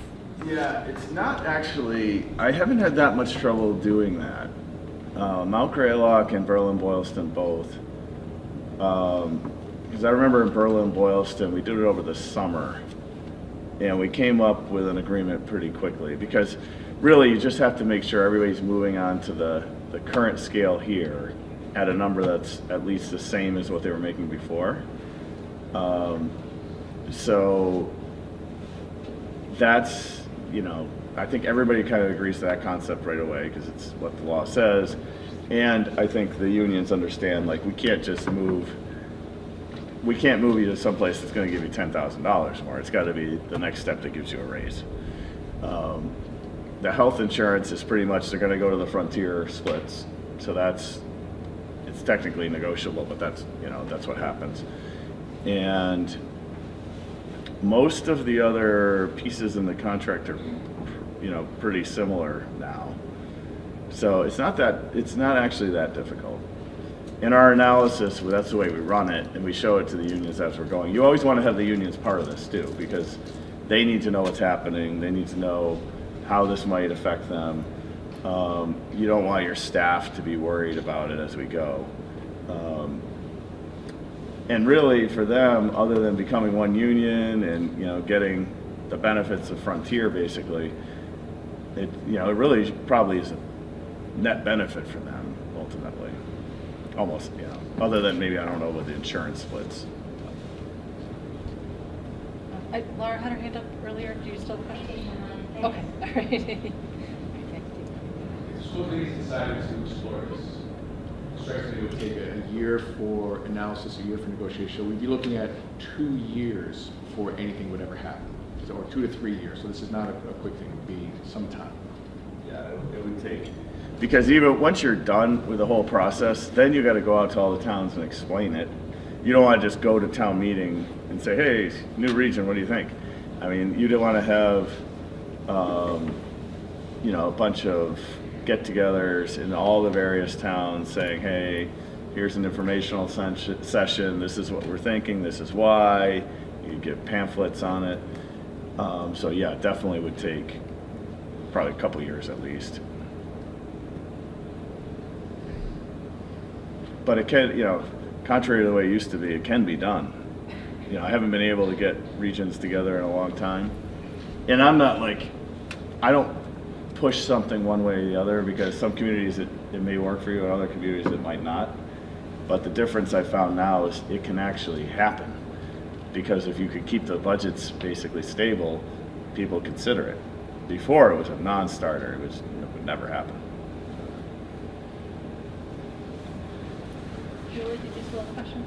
Yeah, it's not actually, I haven't had that much trouble doing that. Mount Greylock and Berlin-Boylston both. Because I remember in Berlin-Boylston, we did it over the summer, and we came up with an agreement pretty quickly, because really you just have to make sure everybody's moving on to the current scale here at a number that's at least the same as what they were making before. So that's, you know, I think everybody kind of agrees to that concept right away because it's what the law says. And I think the unions understand, like, we can't move you to someplace that's going to give you $10,000 more. It's got to be the next step that gives you a raise. The health insurance is pretty much, they're going to go to the Frontier splits. So it's technically negotiable, but that's what happens. And most of the other pieces in the contract are, you know, pretty similar now. So it's not actually that difficult. In our analysis, that's the way we run it, and we show it to the unions as we're going. You always want to have the unions part of this too, because they need to know what's happening. They need to know how this might affect them. You don't want your staff to be worried about it as we go. And really, for them, other than becoming one union and, you know, getting the benefits of Frontier, basically, it really probably is a net benefit for them ultimately. Almost, you know, other than maybe, I don't know, with the insurance splits. Laura had her hand up earlier. Do you still have a question? Okay, all right. The school committee decided to explore this. Strikes me it would take a year for analysis, a year for negotiation. So we'd be looking at 2 years before anything would ever happen, or 2 to 3 years. So this is not a quick thing. It would be some time. Yeah, it would take. Because even once you're done with the whole process, then you got to go out to all the towns and explain it. You don't want to just go to town meeting and say, hey, new region, what do you think? I mean, you don't want to have, you know, a bunch of get-togethers in all the various towns saying, hey, here's an informational session, this is what we're thinking, this is why. You get pamphlets on it. So yeah, it definitely would take probably a couple years at least. But it can, you know, contrary to the way it used to be, it can be done. You know, I haven't been able to get regions together in a long time. And I'm not like, I don't push something one way or the other, because some communities it may work for you and other communities it might not. But the difference I found now is it can actually happen. Because if you could keep the budgets basically stable, people consider it. Before it was a non-starter, it would never happen. Julie, did you still have a question?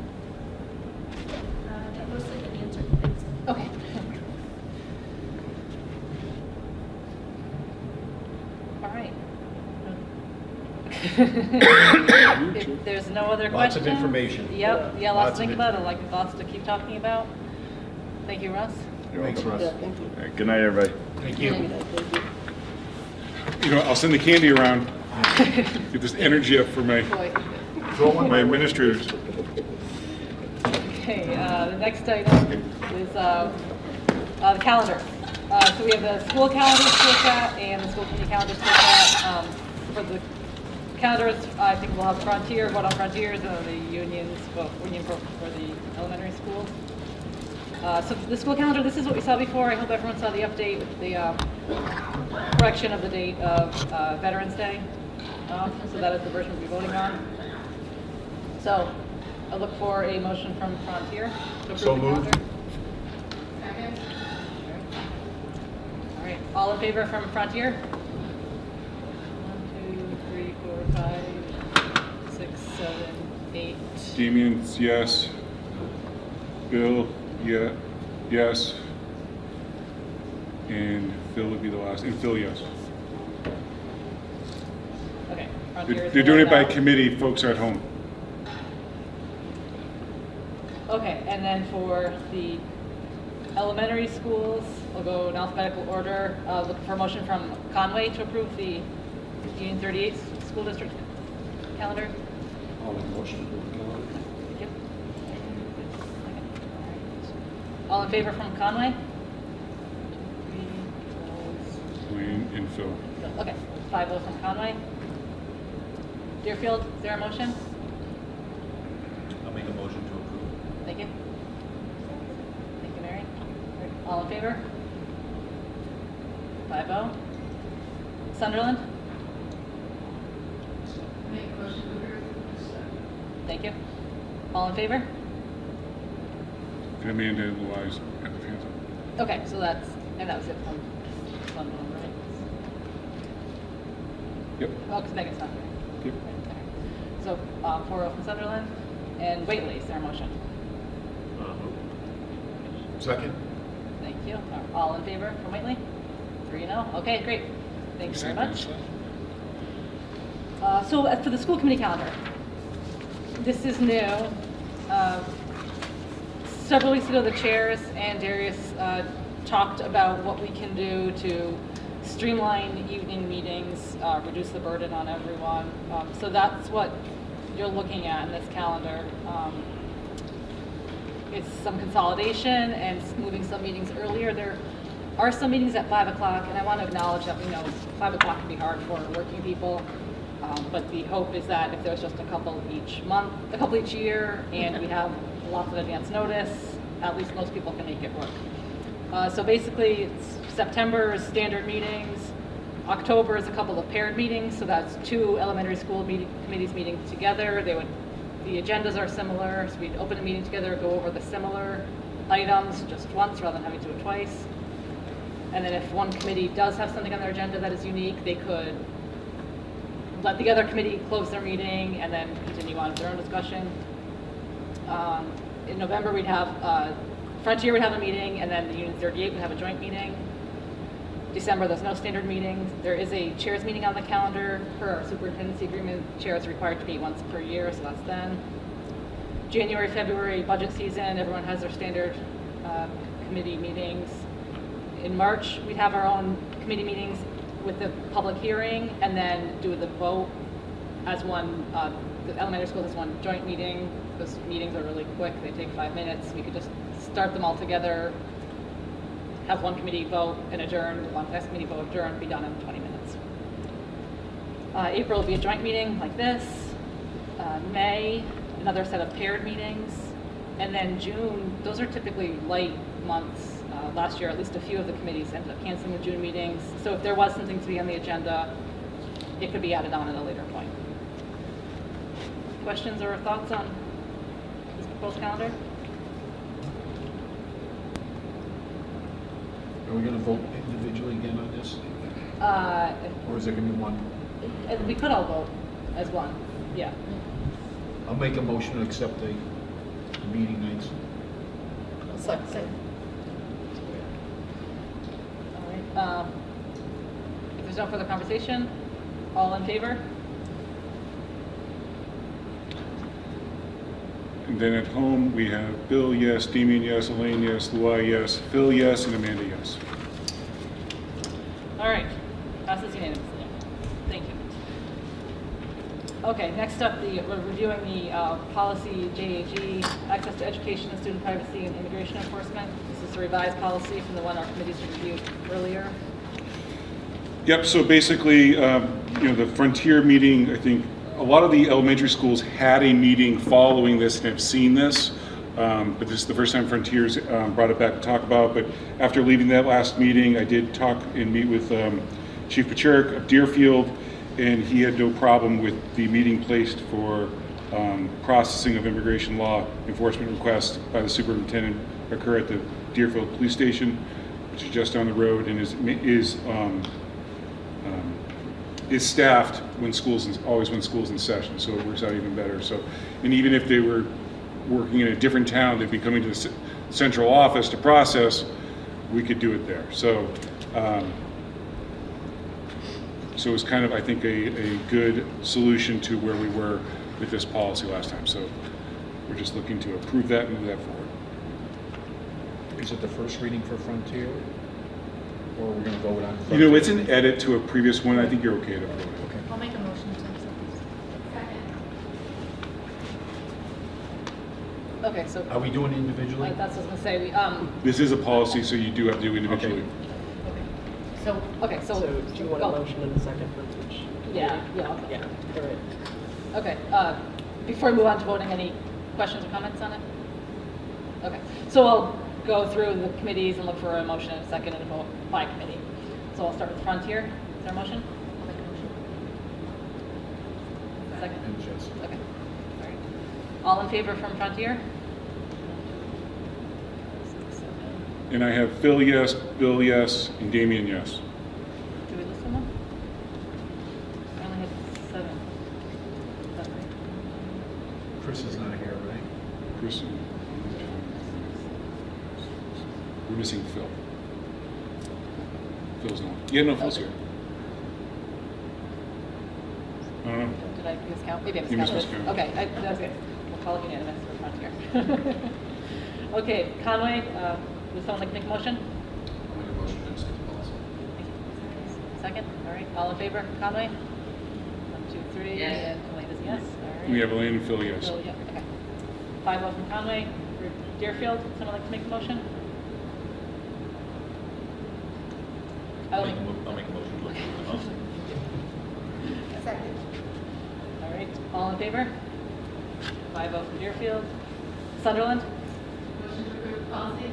That mostly been answered, thanks. Okay. If there's no other Lots questions. of information. Yep, yeah, lots Lots to of think about, and like lots to keep talking about. Thank you, Russ. Thanks, Russ. Yeah, thank you. All right, good night, everybody. Thank you. Thank you. You know, I'll send the candy around. Get this energy up for my administrators. Okay, the next item is the calendar. So we have the school calendar to look at and the school committee calendar to look at. For the calendars, I think we'll have Frontier, vote on Frontiers, and the unions, union for the elementary schools. So the school calendar, this is what we saw before. I hope everyone saw the update with the correction of the date of Veterans Day. So that is the version we'll be voting on. So I look for a motion from Frontier to approve So the moved. calendar. Second? All right, all in favor from Frontier? 1, 2, 3, 4, 5, 6, 7, 8. Damien's yes. Bill, yeah, yes. And Phil would be the last, and Phil, yes. Okay. Frontier is They're doing it by voted out. committee, folks at home. Okay, and then for the elementary schools, we'll go in alphabetical order. Look for a motion from Conway to approve the Union 38 school district calendar. I'll make a motion to approve the calendar. Thank you. All in favor from Conway? 2, 3, Wayne and Phil. 4. Okay, 5-0 from Conway. Deerfield, is there a motion? I'll make a motion to approve. Thank you. Thank you, Mary. All in favor? 5-0. Sunderland? Make a motion to approve. Thank you. All in favor? And Amanda and Louise have the hands up. Okay, so that's, and that was it from Sunderland, right? Yep. Oh, because Megan's not there. Yep. So 4-0 from Sunderland. And Whately, is there a motion? Second? Thank you. All in favor from Whately? 3-0. Okay, great. Thank you very much. So as for the school committee calendar, this is new. Several weeks ago, the chairs and Darius talked about what we can do to streamline evening meetings, reduce the burden on everyone. So that's what you're looking at in this calendar. It's some consolidation and moving some meetings earlier. There are some meetings at 5 o'clock, and I want to acknowledge that we know 5 o'clock can be hard for working people. But the hope is that if there's just a couple each month, a couple each year, and we have lots of advance notice, at least most people can make it work. So basically, it's September is standard meetings. October is a couple of paired meetings, so that's 2 elementary school committees meeting together. The agendas are similar, so we'd open a meeting together, go over the similar items just once rather than having to do it twice. And then if one committee does have something on their agenda that is unique, they could let the other committee close their meeting and then continue on with their own discussion. In November, we'd have, Frontier would have a meeting, and then the Union 38 would have a joint meeting. December, there's no standard meetings. There is a chairs meeting on the calendar. Per our superintendency agreement, chairs are required to meet once per year, so that's then. January, February, budget season, everyone has their standard committee meetings. In March, we'd have our own committee meetings with the public hearing, and then do the vote as one. The elementary school has one joint meeting. Those meetings are really quick. They take 5 minutes. We could just start them all together, have one committee vote and adjourn, one next committee vote, adjourn, be done in 20 minutes. April will be a joint meeting like this. May, another set of paired meetings. And then June, those are typically light months. Last year, at least a few of the committees ended up canceling the June meetings. So if there was something to be on the agenda, it could be added on at a later point. Questions or thoughts on this proposed calendar? Are we gonna vote individually again on this? Or is there gonna be one? We could all vote as one, yeah. I'll make a motion to accept the meeting nights. Second. All right. If there's no further conversation, all in favor? And then at home, we have Bill, yes, Damian, yes, Elaine, yes, Luai, yes, Phil, yes, and Amanda, yes. All right, passes unanimously. Thank you. Okay, next up, we're reviewing the policy JAG, access to education and student privacy and immigration enforcement. This is a revised policy from the one our committees reviewed earlier. Yep, so basically, the Frontier meeting, I think a lot of the elementary schools had a meeting following this and have seen this, but this is the first time Frontier's brought it back to talk about. But after leaving that last meeting, I did talk and meet with Chief Pacherik of Deerfield, and he had no problem with the meeting placed for processing of immigration law enforcement requests by the superintendent occur at the Deerfield Police Station, which is just down the road, and is staffed when schools in session, so it works out even better. So, and even if they were working in a different town, they'd be coming to the central office to process, we could do it there. So, so it was kind of, I think, a good solution to where we were with this policy last time. So we're just looking to approve that and move that forward. Is it the first reading for Frontier? Or are we going to vote on? You know, it's an edit to a previous one. I think you're okay to vote. Okay. I'll make a motion to accept this. Second. Okay, so Are we doing it individually? that's what I was gonna say. This is a policy, so you do have to do individually. So So do you want a motion in a second for each? Yeah. Yeah, all right. Okay, before we move on to voting, any questions or comments on it? Okay, so I'll go through the committees and look for a motion in a second and a vote by committee. So I'll start with Frontier. Is there a motion? I'll make a motion. Second? And just. Okay. All right. All in favor from Frontier? 6, 7. And I have Phil, yes, Bill, yes, and Damian, yes. Did we list them? I only had 7. Is that right? Chris is not here, right? Chris, we're missing Phil. Phil's not. Yeah, no, Phil's here. I don't know. Did I miscount? Maybe I You miscounted. miscounted. Okay, that's good. We'll call it unanimous for Frontier. Okay, Conway, would someone like to make a motion? I'll make a motion to accept the policy. Second? All right, all in favor, Conway? 1, 2, 3, Yes. and Elaine is yes. All right. We have Elaine and Phil, yes. Bill, yeah, okay. 5-0 from Conway. For Deerfield, would someone like to make a motion? I'll make a motion to accept the policy. Second. All right, all in favor? 5-0 from Deerfield. Sunderland? Motion to approve policy?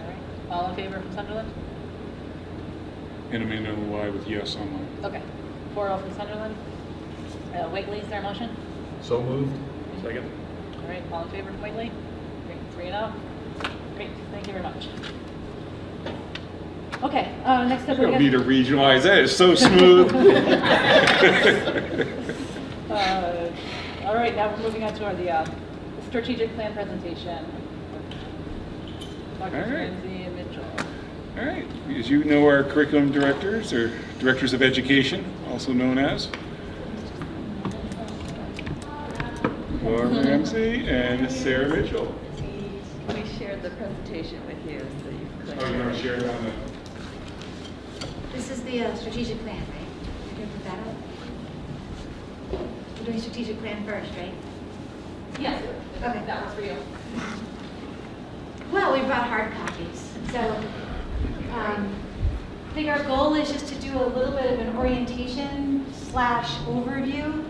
All right, all in favor from Sunderland? And Amanda and Luai with yes on mine. Okay, 4-0 from Sunderland. Whately, is there a motion? So moved. Second? All right, all in favor from Whately? Great, 3-0. Great, thank you very much. Okay, next up we Don't need to got... regionalize, that is so smooth. All right, now we're moving on to the strategic plan presentation. Dr. All right. Ramsey and Mitchell. All right, as you know, our curriculum directors, or directors of education, also known as Laura Ramsey and Sarah Mitchell. We shared the presentation with you, so you can. Oh, you want to share it on the... This is the strategic plan, right? You're going to put that up? We're doing strategic plan first, right? Yes, Okay. that was for you. Well, we brought hard copies, so I think our goal is just to do a little bit of an orientation / overview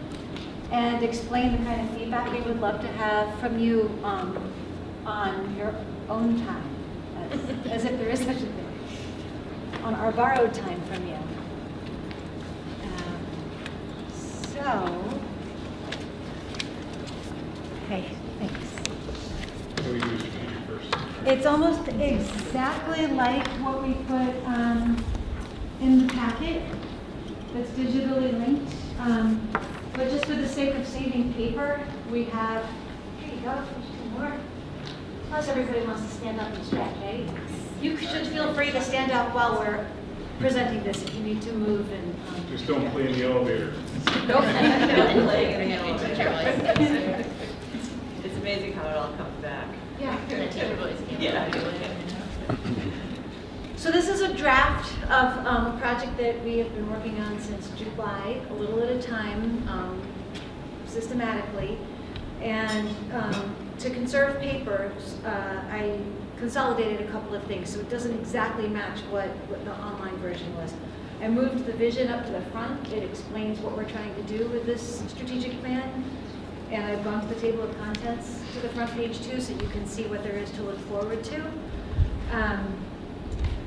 and explain the kind of feedback we would love to have from you on your own time, as if there is such a thing, on our borrowed time from you. Okay, thanks. So we do strategic first. It's almost exactly like what we put in the packet that's digitally linked. But just for the sake of saving paper, we have, here you go, there's 2 more. Plus everybody wants to stand up and stretch, right? You should feel free to stand up while we're presenting this if you need to move and. Just don't play in the elevator. amazing how it all comes back. Yeah. Everybody's Yeah. So this is a draft of a project that we have been working on since July, a little at a time, systematically. And to conserve papers, I consolidated a couple of things, so it doesn't exactly match what the online version was. I moved the vision up to the front. It explains what we're trying to do with this strategic plan. And I've bumped the table of contents to the front page too, so you can see what there is to look forward to.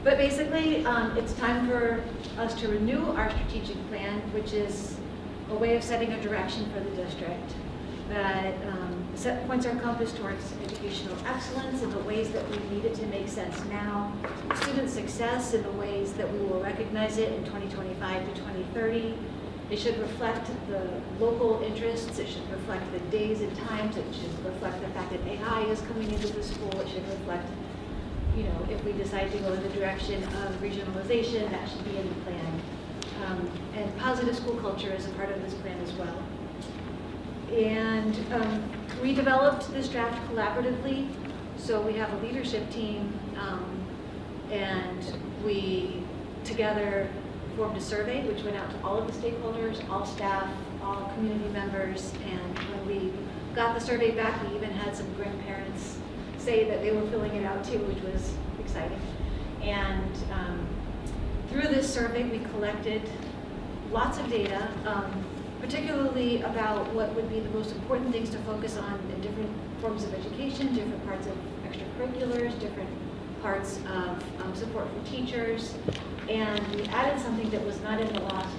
But basically, it's time for us to renew our strategic plan, which is a way of setting a direction for the district that points our compass towards educational excellence in the ways that we need it to make sense now, student success in the ways that we will recognize it in 2025 to 2030. It should reflect the local interests. It should reflect the days and times. It should reflect the fact that AI is coming into the school. It should reflect, you know, if we decide to go in the direction of regionalization, that should be in the plan. And positive school culture is a part of this plan as well. And we developed this draft collaboratively. So we have a leadership team, and we together formed a survey which went out to all of the stakeholders, all staff, all community members. And when we got the survey back, we even had some grandparents say that they were filling it out too, which was exciting. And through this survey, we collected lots of data, particularly about what would be the most important things to focus on in different forms of education, different parts of extracurriculars, different parts of support for teachers. And we added something that was not in the last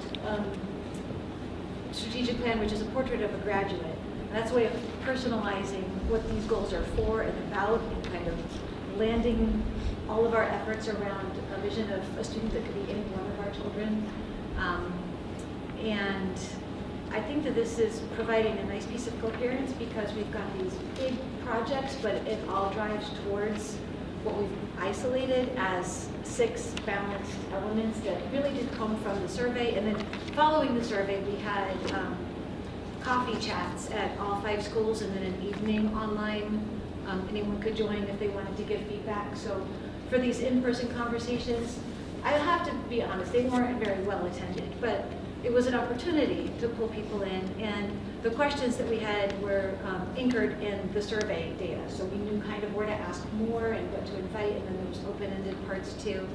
strategic plan, which is a portrait of a graduate. And that's a way of personalizing what these goals are for and about, and kind of landing all of our efforts around a vision of a student that could be any one of our children. And I think that this is providing a nice piece of coherence because we've got these big projects, but it all drives towards what we've isolated as 6 balanced elements that really did come from the survey. And then following the survey, we had coffee chats at all 5 schools, and then an evening online. Anyone could join if they wanted to give feedback. So for these in-person conversations, I have to be honest, they weren't very well attended, but it was an opportunity to pull people in, and the questions that we had were anchored in the survey data. So we knew kind of where to ask more and what to invite, and then there was open-ended parts too.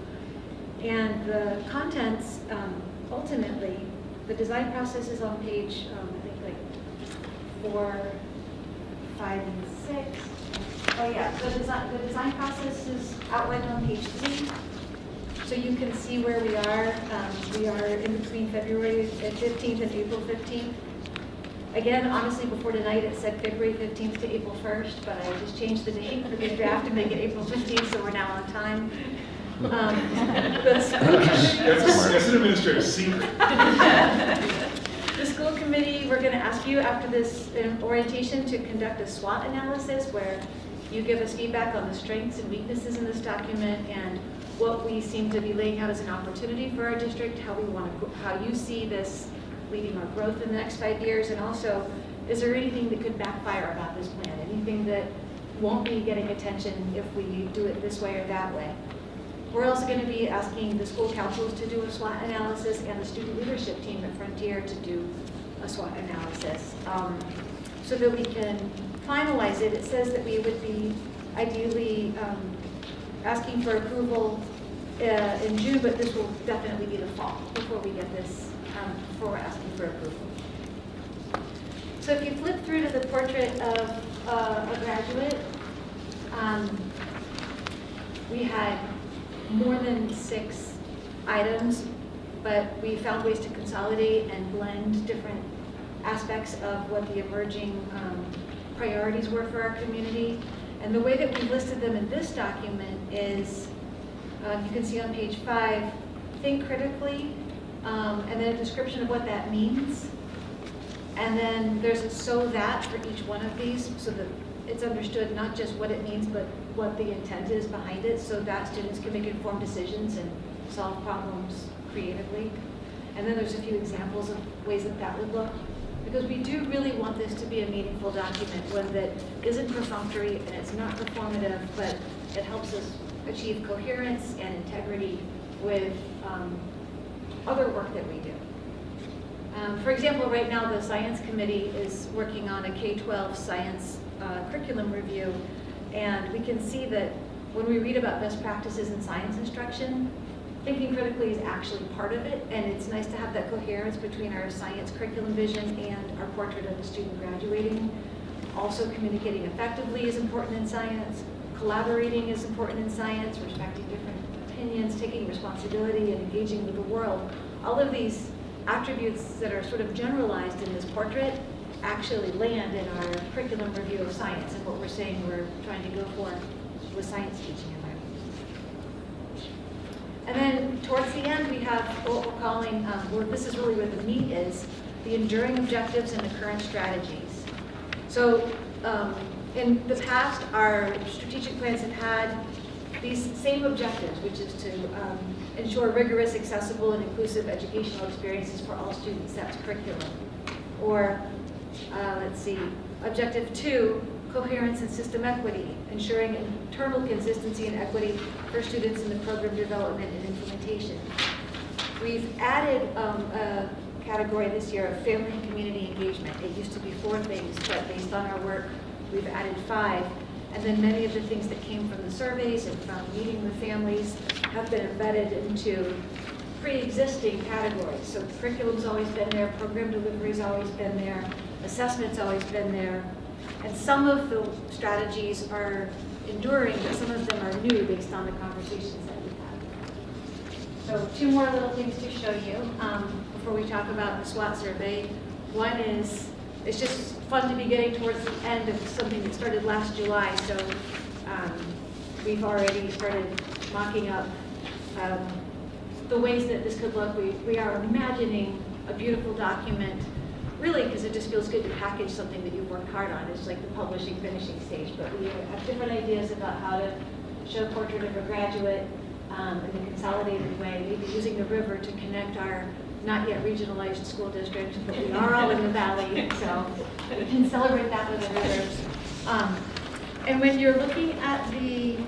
And the contents, ultimately, the design process is on page, I think like 4, 5, and 6. Oh yeah, the design process is outlined on page 3. So you can see where we are. We are in between February 15th and April 15th. Again, honestly, before tonight, it said February 15th to April 1st, but I just changed the date for the draft to make it April 15th, so we're now on time. The school That's an administrative secret. The school committee, we're going to ask you after this orientation to conduct a SWOT analysis where you give us feedback on the strengths and weaknesses in this document and what we seem to be laying out as an opportunity for our district, how you see this leading our growth in the next 5 years, and also, is there anything that could backfire about this plan? Anything that won't be getting attention if we do it this way or that way? We're also going to be asking the school councils to do a SWOT analysis and the student leadership team at Frontier to do a SWOT analysis so that we can finalize it. It says that we would be ideally asking for approval in June, but this will definitely be the fall before we get this, before we're asking for approval. So if you flip through to the portrait of a graduate, we had more than 6 items, but we found ways to consolidate and blend different aspects of what the emerging priorities were for our community. And the way that we listed them in this document is, you can see on page 5, think critically, and then a description of what that means. And then there's a so that for each one of these, so that it's understood not just what it means, but what the intent is behind it, so that students can make informed decisions and solve problems creatively. And then there's a few examples of ways that that would look. Because we do really want this to be a meaningful document, one that isn't perfunctory and it's not performative, but it helps us achieve coherence and integrity with other work that we do. For example, right now the Science Committee is working on a K-12 science curriculum review, and we can see that when we read about best practices in science instruction, thinking critically is actually part of it, and it's nice to have that coherence between our science curriculum vision and our portrait of a student graduating. Also, communicating effectively is important in science. Collaborating is important in science, respecting different opinions, taking responsibility, and engaging with the world. All of these attributes that are sort of generalized in this portrait actually land in our curriculum review of science and what we're saying we're trying to go for with science teaching and learning. And then towards the end, we have what we're calling, this is really where the meat is, the enduring objectives and the current strategies. So in the past, our strategic plans have had these same objectives, which is to ensure rigorous, accessible, and inclusive educational experiences for all students. That's curriculum. Or, let's see, objective 2, coherence and system equity, ensuring internal consistency and equity for students in the program development and implementation. We've added a category this year of family and community engagement. It used to be 4 things, but based on our work, we've added 5. And then many of the things that came from the surveys and from meeting with families have been embedded into pre-existing categories. So curriculum's always been there, program delivery's always been there, assessment's always been there. And some of the strategies are enduring, but some of them are new based on the conversations that we've had. So 2 more little things to show you before we talk about the SWOT survey. One is, it's just fun to be getting towards the end of something that started last July. So we've already started mocking up the ways that this could look. We are imagining a beautiful document, really because it just feels good to package something that you've worked hard on. It's like the publishing, finishing stage. But we have different ideas about how to show a portrait of a graduate in a consolidated way, maybe using the river to connect our not yet regionalized school district, but we are all in the valley, so we can celebrate that with the rivers. And when you're looking at the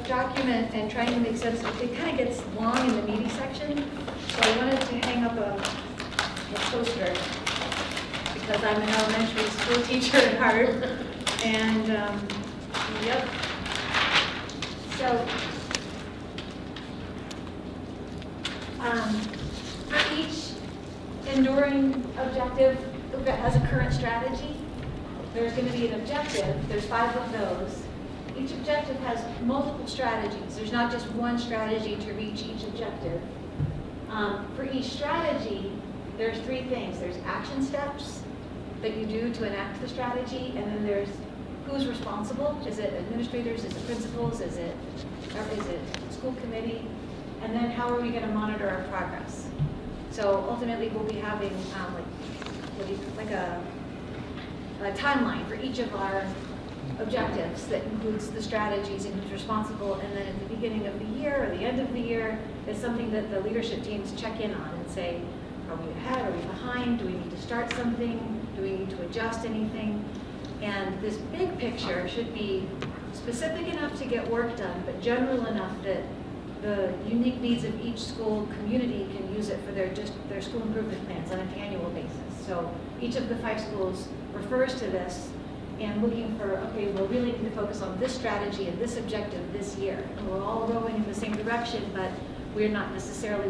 document and trying to make sense of it, kind of gets long in the meaty section. So I wanted to hang up a poster because I'm an elementary school teacher at heart. And yep. So for each enduring objective that has a current strategy, there's going to be an objective. There's 5 of those. Each objective has multiple strategies. There's not just one strategy to reach each objective. For each strategy, there's 3 things. There's action steps that you do to enact the strategy, and then there's who's responsible. Is it administrators? Is it principals? Is it school committee? And then how are we going to monitor our progress? So ultimately, we'll be having a timeline for each of our objectives that includes the strategies and who's responsible. And then at the beginning of the year or the end of the year, it's something that the leadership teams check in on and say, are we ahead? Are we behind? Do we need to start something? Do we need to adjust anything? And this big picture should be specific enough to get work done, but general enough that the unique needs of each school community can use it for their school improvement plans on an annual basis. So each of the 5 schools refers to this and looking for, okay, we're really going to focus on this strategy and this objective this year. And we're all rowing in the same direction, but we're not necessarily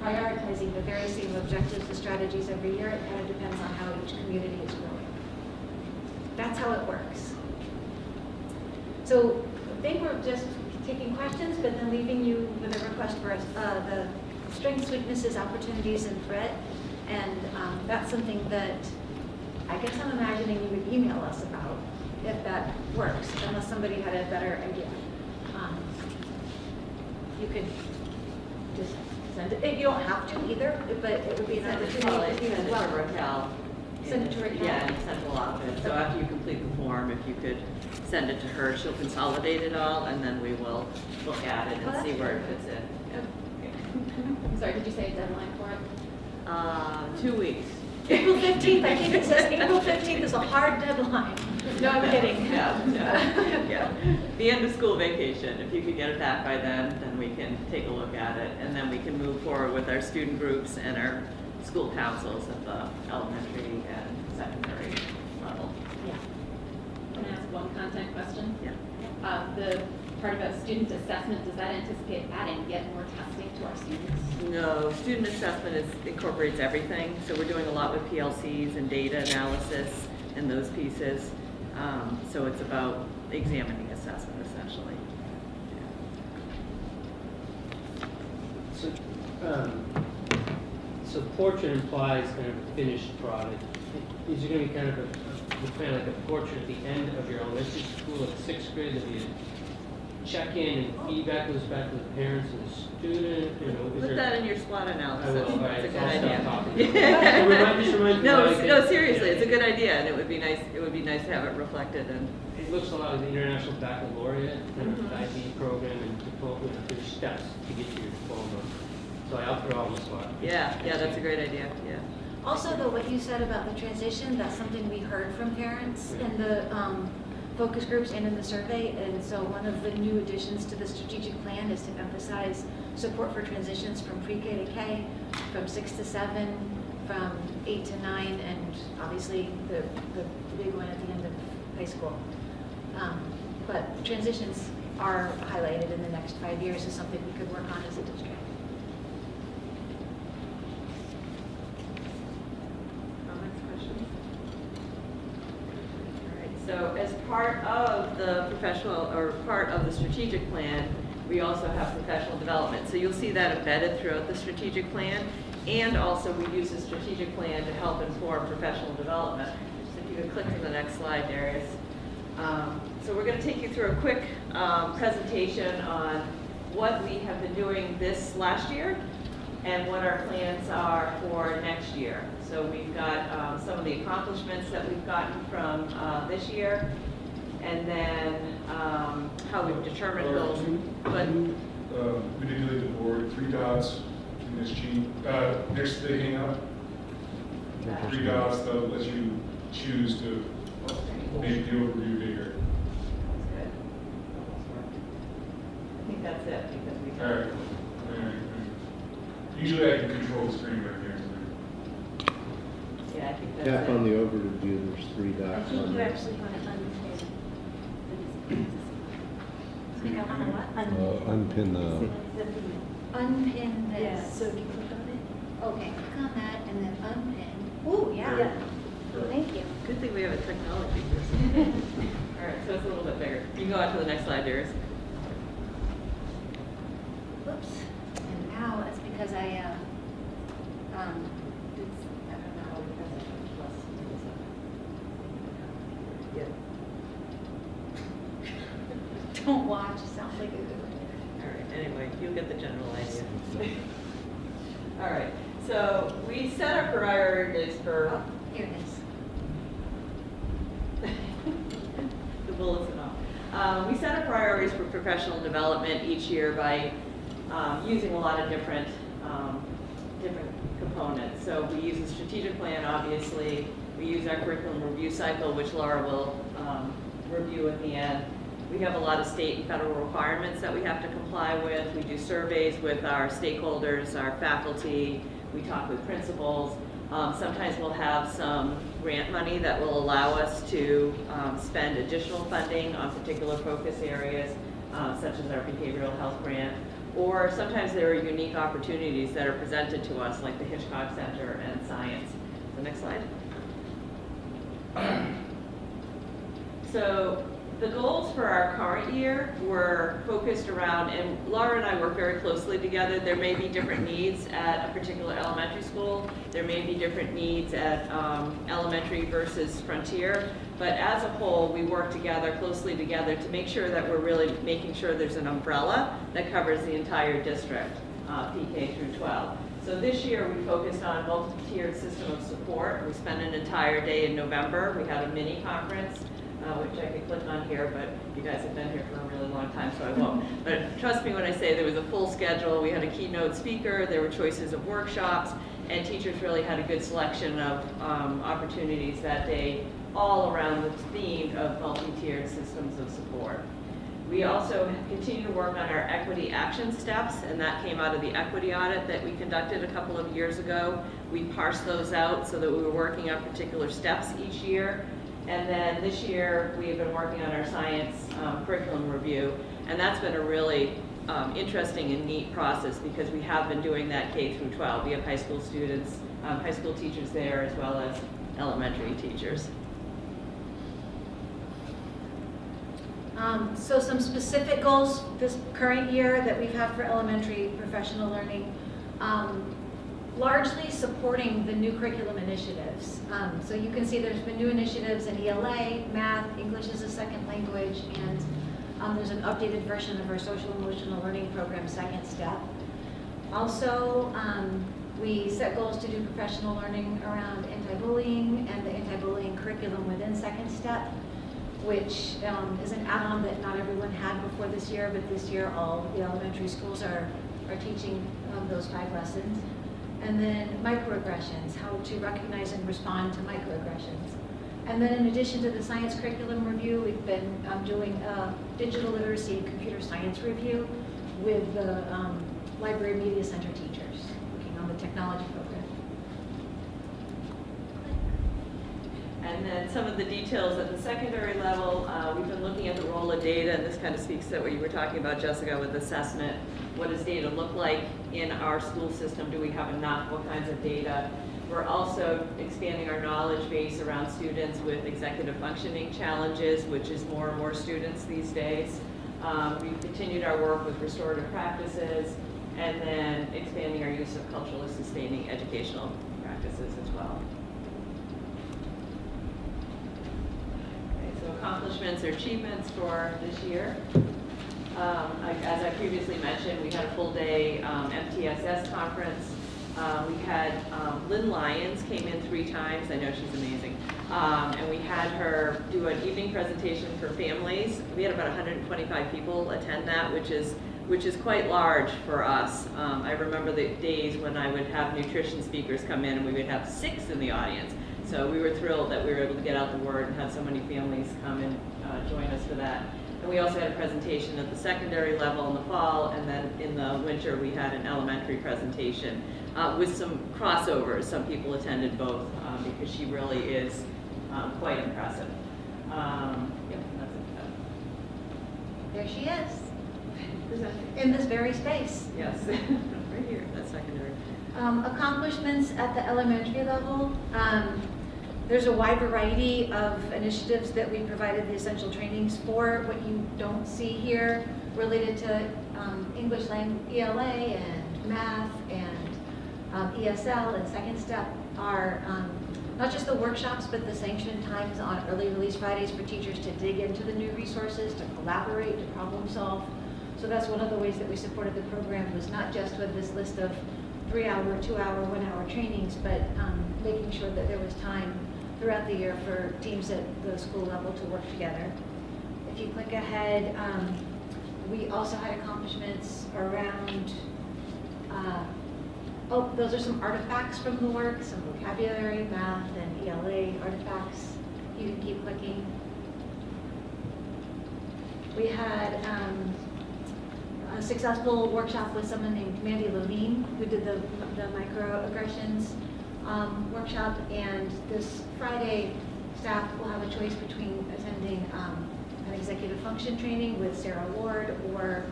prioritizing the very same objectives and strategies every year. It kind of depends on how each community is growing. That's how it works. So I think we're just taking questions, but then leaving you with a request for the strengths, weaknesses, opportunities, and threat. And that's something that I guess I'm imagining you would email us about if that works, unless somebody had a better idea. You could just send it. You don't have to either, but it would be an opportunity to do as well. Send it to Raquel. Yeah, in central office. So after you complete the form, if you could send it to her, she'll consolidate it all, and then we will look at it and see where it fits in. Sorry, did you say a deadline for it? 2 weeks. April 15th, I think it says April 15th is a hard deadline. No, I'm kidding. Yeah. The end of school vacation, if you could get it back by then we can take a look at it, and then we can move forward with our student groups and our school councils at the elementary and secondary level. Yeah. Can I ask one content question? Yeah. The part about student assessment, does that anticipate adding yet more testing to our students? No, student assessment incorporates everything, so we're doing a lot with PLCs and data analysis and those pieces. So it's about examining assessment essentially. So portrait implies kind of a finished product. Is there going to be kind of like a portrait at the end of your elementary school, like sixth grade, there'll be a check-in and feedback goes back to the parents and the student? Put that in your SWOT analysis. I will, all right, It's a good I'll stop idea. talking. Just remind me No, why I no, think- seriously, yeah. it's a good idea, and it would be nice to have it reflected in. It looks a lot like the International Baccalaureate, kind of Mhm. IB program and diploma, there's steps to get to your diploma. So I'll throw all this one. Yeah, that's a great idea, yeah. Also, though, what you said about the transition, that's something we heard from parents in the focus groups and in the survey. And so one of the new additions to the strategic plan is to emphasize support for transitions from pre-K to K, from 6 to 7, from 8 to 9, and obviously the big one at the end of high school. But transitions are highlighted in the next 5 years as something we could work on as a district. So as part of the professional, or part of the strategic plan, we also have professional development. So you'll see that embedded throughout the strategic plan, and also we use the strategic plan to help inform professional development. So if you could click to the next slide, Darius. So we're going to take you through a quick presentation on what we have been doing this last year and what our plans are for next year. So we've got some of the accomplishments that we've gotten from this year, and then how we've determined those. But Manipulate the board, 3 dots in this sheet, next to the hangout. 3 dots that lets you choose to make the overview bigger. Good. I think that's it, because we. All right. Usually I can control the screen right here. Yeah, I think that's Tap it. on the overview, there's 3 I dots think on you there. actually want to unpin. I think I want to what? Unpin the, Unpin this. Yeah, so if you click on it. Okay, click on that and then unpin. Ooh, yeah. Thank you. Good thing we have a technology person. All right, so it's a little bit bigger. You can go on to the next slide, Darius. Whoops. And now it's because I don't know how it does it. Plus. Don't watch, it sounds like a good one. All right, anyway, you'll get the general idea. All right, so we set our priorities for Oh, here it is. the bullets and all. We set our priorities for professional development each year by using a lot of different components. So we use the strategic plan, obviously. We use our curriculum review cycle, which Laura will review at the end. We have a lot of state and federal requirements that we have to comply with. We do surveys with our stakeholders, our faculty. We talk with principals. Sometimes we'll have some grant money that will allow us to spend additional funding on particular focus areas, such as our behavioral health grant. Or sometimes there are unique opportunities that are presented to us, like the Hitchcock Center and science. The next slide. So the goals for our current year were focused around, and Laura and I work very closely together. There may be different needs at a particular elementary school. There may be different needs at elementary versus Frontier. But as a whole, we work together, closely together, to make sure that we're really making sure there's an umbrella that covers the entire district, PK through 12. So this year we focused on a multi-tiered system of support. We spent an entire day in November. We had a mini conference, which I could click on here, but you guys have been here for a really long time, so I won't. But trust me when I say there was a full schedule. We had a keynote speaker, there were choices of workshops, and teachers really had a good selection of opportunities that day, all around the theme of multi-tiered systems of support. We also continue to work on our equity action steps, and that came out of the equity audit that we conducted a couple of years ago. We parsed those out so that we were working on particular steps each year. And then this year, we have been working on our science curriculum review, and that's been a really interesting and neat process because we have been doing that K through 12. We have high school students, high school teachers there, as well as elementary teachers. So some specific goals this current year that we've had for elementary professional learning, largely supporting the new curriculum initiatives. So you can see there's been new initiatives in ELA, math, English as a second language, and there's an updated version of our social emotional learning program, Second Step. Also, we set goals to do professional learning around anti-bullying and the anti-bullying curriculum within Second Step, which is an add-on that not everyone had before this year, but this year all the elementary schools are teaching those 5 lessons. And then microaggressions, how to recognize and respond to microaggressions. And then in addition to the science curriculum review, we've been doing a digital literacy and computer science review with the Library Media Center teachers, working on the technology program. And then some of the details at the secondary level, we've been looking at the role of data, and this kind of speaks to what you were talking about, Jessica, with assessment. What does data look like in our school system? Do we have enough? What kinds of data? We're also expanding our knowledge base around students with executive functioning challenges, which is more and more students these days. We've continued our work with restorative practices, and then expanding our use of culturally sustaining educational practices as well. Accomplishments or achievements for this year. As I previously mentioned, we had a full day MTSS conference. We had Lynn Lyons came in 3 times. I know she's amazing. And we had her do an evening presentation for families. We had about 125 people attend that, which is quite large for us. I remember the days when I would have nutrition speakers come in and we would have 6 in the audience. So we were thrilled that we were able to get out the word and have so many families come and join us for that. And we also had a presentation at the secondary level in the fall, and then in the winter we had an elementary presentation with some crossovers. Some people attended both because she really is quite impressive. Yep, that's it. There she is, in this very space. Yes, right here, that's secondary. Accomplishments at the elementary level. There's a wide variety of initiatives that we provided the essential trainings for. What you don't see here related to English language, ELA and math and ESL and Second Step are not just the workshops, but the sanctioned times on early release Fridays for teachers to dig into the new resources, to collaborate, to problem solve. So that's one of the ways that we supported the program, was not just with this list of 3-hour, 2-hour, 1-hour trainings, but making sure that there was time throughout the year for teams at the school level to work together. If you click ahead, we also had accomplishments around, those are some artifacts from the work, some vocabulary, math, and ELA artifacts. You can keep clicking. We had a successful workshop with someone named Mandy Levine, who did the microaggressions workshop, and this Friday, staff will have a choice between attending an executive function training with Sarah Ward or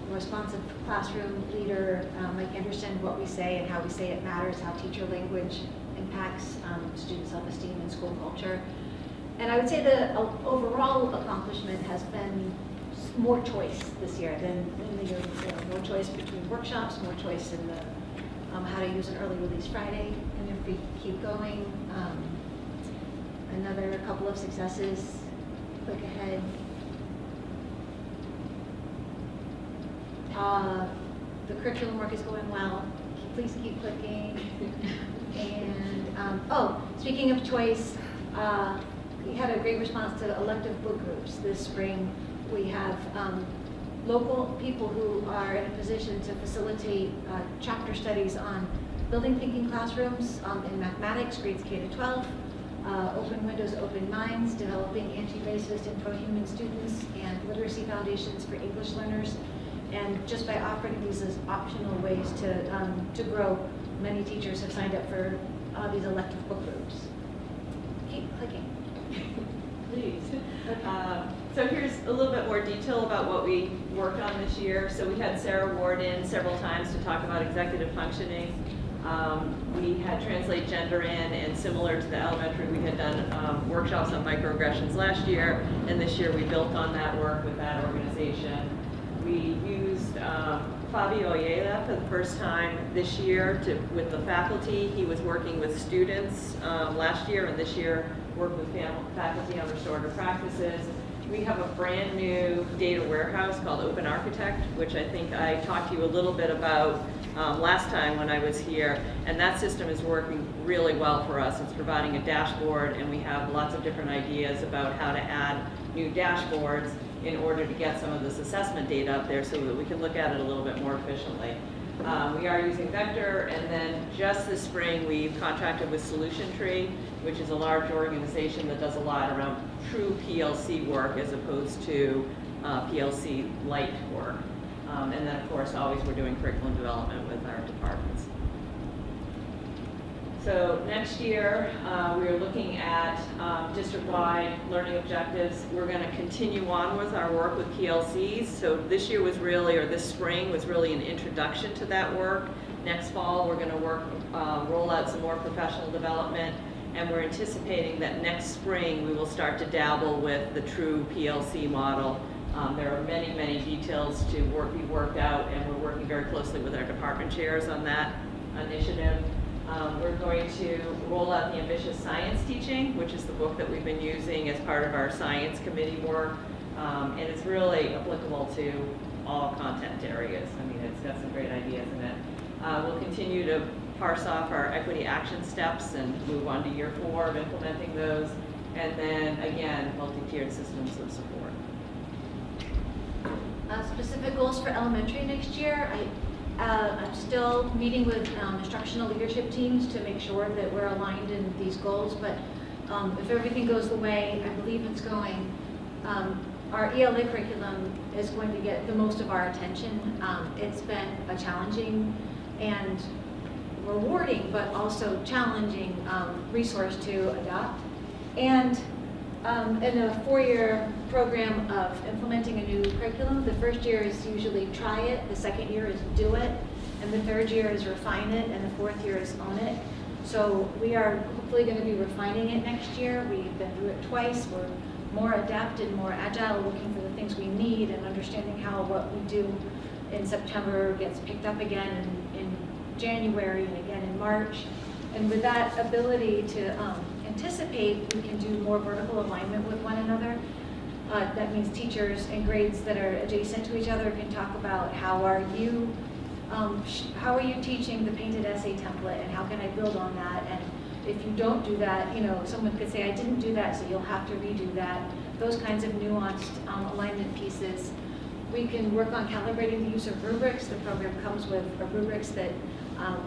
responsive classroom leader, Mike Anderson. What we say and how we say it matters, how teacher language impacts student self-esteem and school culture. And I would say the overall accomplishment has been more choice this year than the year before. More choice between workshops, more choice in the how to use an early release Friday. And if we keep going, another couple of successes. Click ahead. The curriculum work is going well. Please keep clicking. And speaking of choice, we had a great response to elective book groups this spring. We have local people who are in a position to facilitate chapter studies on building thinking classrooms in mathematics, grades K to 12, open windows, open minds, developing anti-racist and pro-human students, and literacy foundations for English learners. And just by offering these as optional ways to grow, many teachers have signed up for these elective book groups. Keep clicking. Please. So here's a little bit more detail about what we worked on this year. So we had Sarah Ward in several times to talk about executive functioning. We had Translate Gender in, and similar to the elementary, we had done workshops on microaggressions last year, and this year we built on that work with that organization. We used Fabio Oyela for the first time this year with the faculty. He was working with students last year, and this year worked with faculty on restorative practices. We have a brand new data warehouse called Open Architect, which I think I talked to you a little bit about last time when I was here, and that system is working really well for us. It's providing a dashboard, and we have lots of different ideas about how to add new dashboards in order to get some of this assessment data up there so that we can look at it a little bit more efficiently. We are using Vector, and then just this spring we've contracted with Solution Tree, which is a large organization that does a lot around true PLC work as opposed to PLC light work. And then of course always we're doing curriculum development with our departments. So next year, we are looking at district-wide learning objectives. We're going to continue on with our work with PLCs. So this year was really, or this spring was really an introduction to that work. Next fall, we're going to roll out some more professional development, and we're anticipating that next spring we will start to dabble with the true PLC model. There are many, many details to be worked out, and we're working very closely with our department chairs on that initiative. We're going to roll out the Ambitious Science Teaching, which is the book that we've been using as part of our science committee work. And it's really applicable to all content areas. I mean, it's got some great ideas in it. We'll continue to parse off our equity action steps and move on to year 4 of implementing those. And then, again, multi-tiered systems of support. Specific goals for elementary next year. I'm still meeting with instructional leadership teams to make sure that we're aligned in these goals, but if everything goes the way I believe it's going, our ELA curriculum is going to get the most of our attention. It's been a challenging and rewarding, but also challenging resource to adopt. And in a 4-year program of implementing a new curriculum, the first year is usually try it, the second year is do it, and the third year is refine it, and the fourth year is own it. So we are hopefully going to be refining it next year. We've been through it twice. We're more adapted, more agile, looking for the things we need and understanding how what we do in September gets picked up again in January and again in March. And with that ability to anticipate, we can do more vertical alignment with one another. That means teachers and grades that are adjacent to each other can talk about how are you teaching the painted essay template, and how can I build on that? And if you don't do that, you know, someone could say, I didn't do that, so you'll have to redo that. Those kinds of nuanced alignment pieces. We can work on calibrating the use of rubrics. The program comes with rubrics that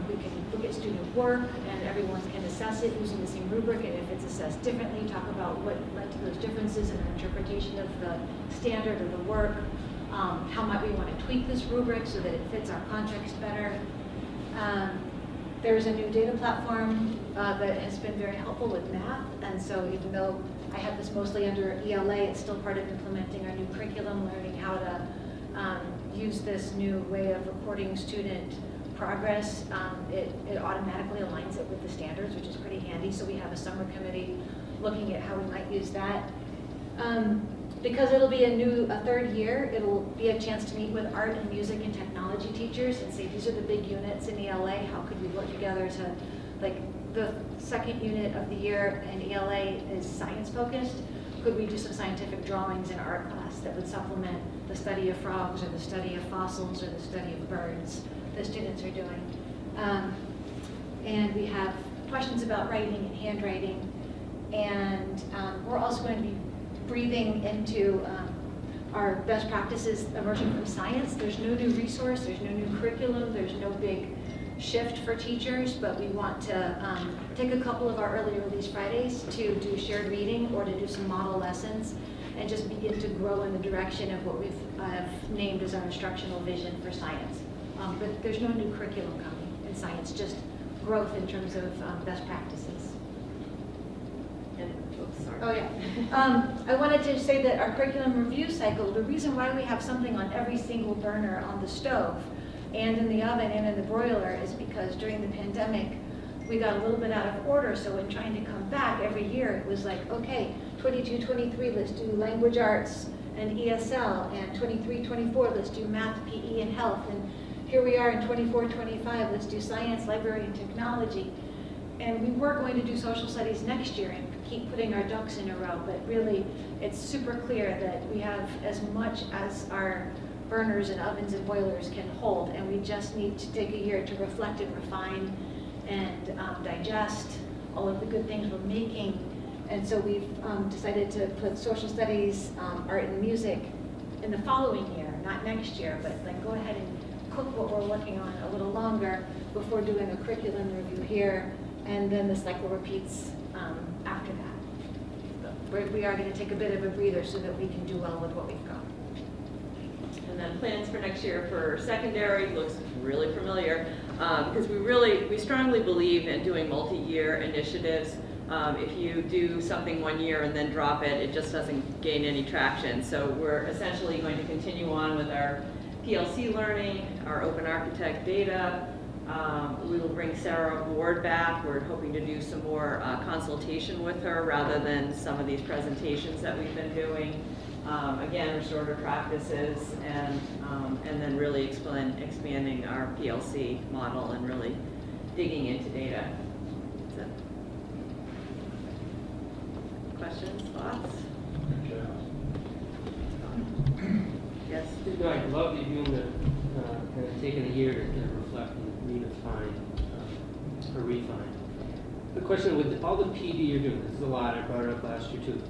we can look at student work, and everyone can assess it using the same rubric, and if it's assessed differently, talk about what led to those differences in our interpretation of the standard or the work. How might we want to tweak this rubric so that it fits our context better. There's a new data platform that has been very helpful with math, and so even though I have this mostly under ELA, it's still part of implementing our new curriculum, learning how to use this new way of recording student progress. It automatically aligns it with the standards, which is pretty handy, so we have a summer committee looking at how we might use that. Because it'll be a third year, it'll be a chance to meet with art and music and technology teachers and say, these are the big units in ELA, how could we work together to, like, the second unit of the year in ELA is science focused. Could we do some scientific drawings in art class that would supplement the study of frogs or the study of fossils or the study of birds that students are doing? And we have questions about writing and handwriting. And we're also going to be breathing into our best practices emerging from science. There's no new resource, there's no new curriculum, there's no big shift for teachers, but we want to take a couple of our early release Fridays to do shared reading or to do some model lessons and just begin to grow in the direction of what we've named as our instructional vision for science. But there's no new curriculum coming in science, just growth in terms of best practices. And, oops, sorry. Oh, yeah. I wanted to say that our curriculum review cycle, the reason why we have something on every single burner on the stove and in the oven and in the broiler is because during the pandemic, we got a little bit out of order. So in trying to come back every year, it was like, okay, 22, 23, let's do language arts and ESL, and 23, 24, let's do math, PE, and health. And here we are in 24, 25, let's do science, library, and technology. And we were going to do social studies next year and keep putting our ducks in a row, but really it's super clear that we have as much as our burners and ovens and boilers can hold, and we just need to take a year to reflect and refine and digest all of the good things we're making. And so we've decided to put social studies, art and music in the following year, not next year, but like go ahead and cook what we're working on a little longer before doing a curriculum review here, and then the cycle repeats after that. We are going to take a bit of a breather so that we can do well with what we've got. And then plans for next year for secondary looks really familiar because we strongly believe in doing multi-year initiatives. If you do something one year and then drop it, it just doesn't gain any traction. So we're essentially going to continue on with our PLC learning, our open architect data. We will bring Sarah Ward back. We're hoping to do some more consultation with her rather than some of these presentations that we've been doing. Again, restorative practices, and then really expanding our PLC model and really digging into data. That's it. Questions, thoughts? Yes? No, I love that you have taken a year to reflect and redefine or refine. The question with all the PD you're doing, this is a lot, I brought it up last year too.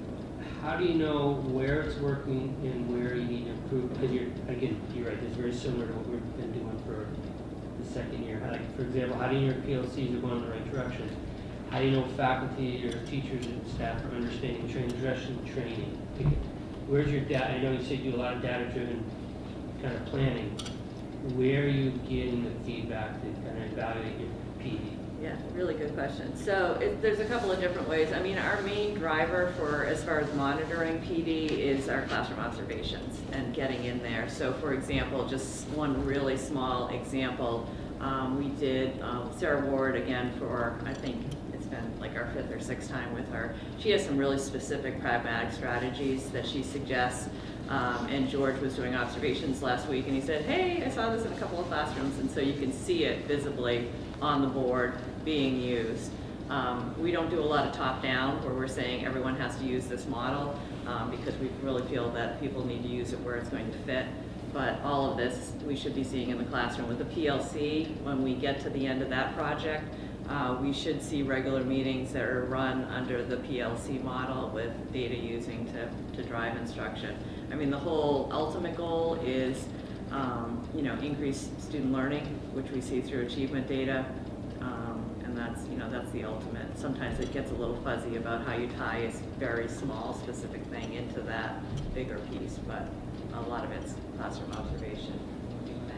How do you know where it's working and where you need to improve? Because you're right, it's very similar to what we've been doing for the second year. Like, for example, how do you know your PLCs are going in the right direction? How do you know faculty or teachers and staff are understanding transgression training? Where's your data? I know you said you do a lot of data-driven kind of planning. Where are you getting the feedback to kind of evaluate your PD? Yeah, really good question. So there's a couple of different ways. I mean, our main driver for as far as monitoring PD is our classroom observations and getting in there. So for example, just one really small example, we did Sarah Ward again for, I think it's been like our 5th or 6th time with her. She has some really specific pragmatic strategies that she suggests. And George was doing observations last week and he said, hey, I saw this in a couple of classrooms, and so you can see it visibly on the board being used. We don't do a lot of top-down where we're saying everyone has to use this model because we really feel that people need to use it where it's going to fit. But all of this we should be seeing in the classroom. With the PLC, when we get to the end of that project, we should see regular meetings that are run under the PLC model with data using to drive instruction. I mean, the whole ultimate goal is increase student learning, which we see through achievement data, and that's the ultimate. Sometimes it gets a little fuzzy about how you tie a very small specific thing into that bigger piece, but a lot of it's classroom observation. What do you want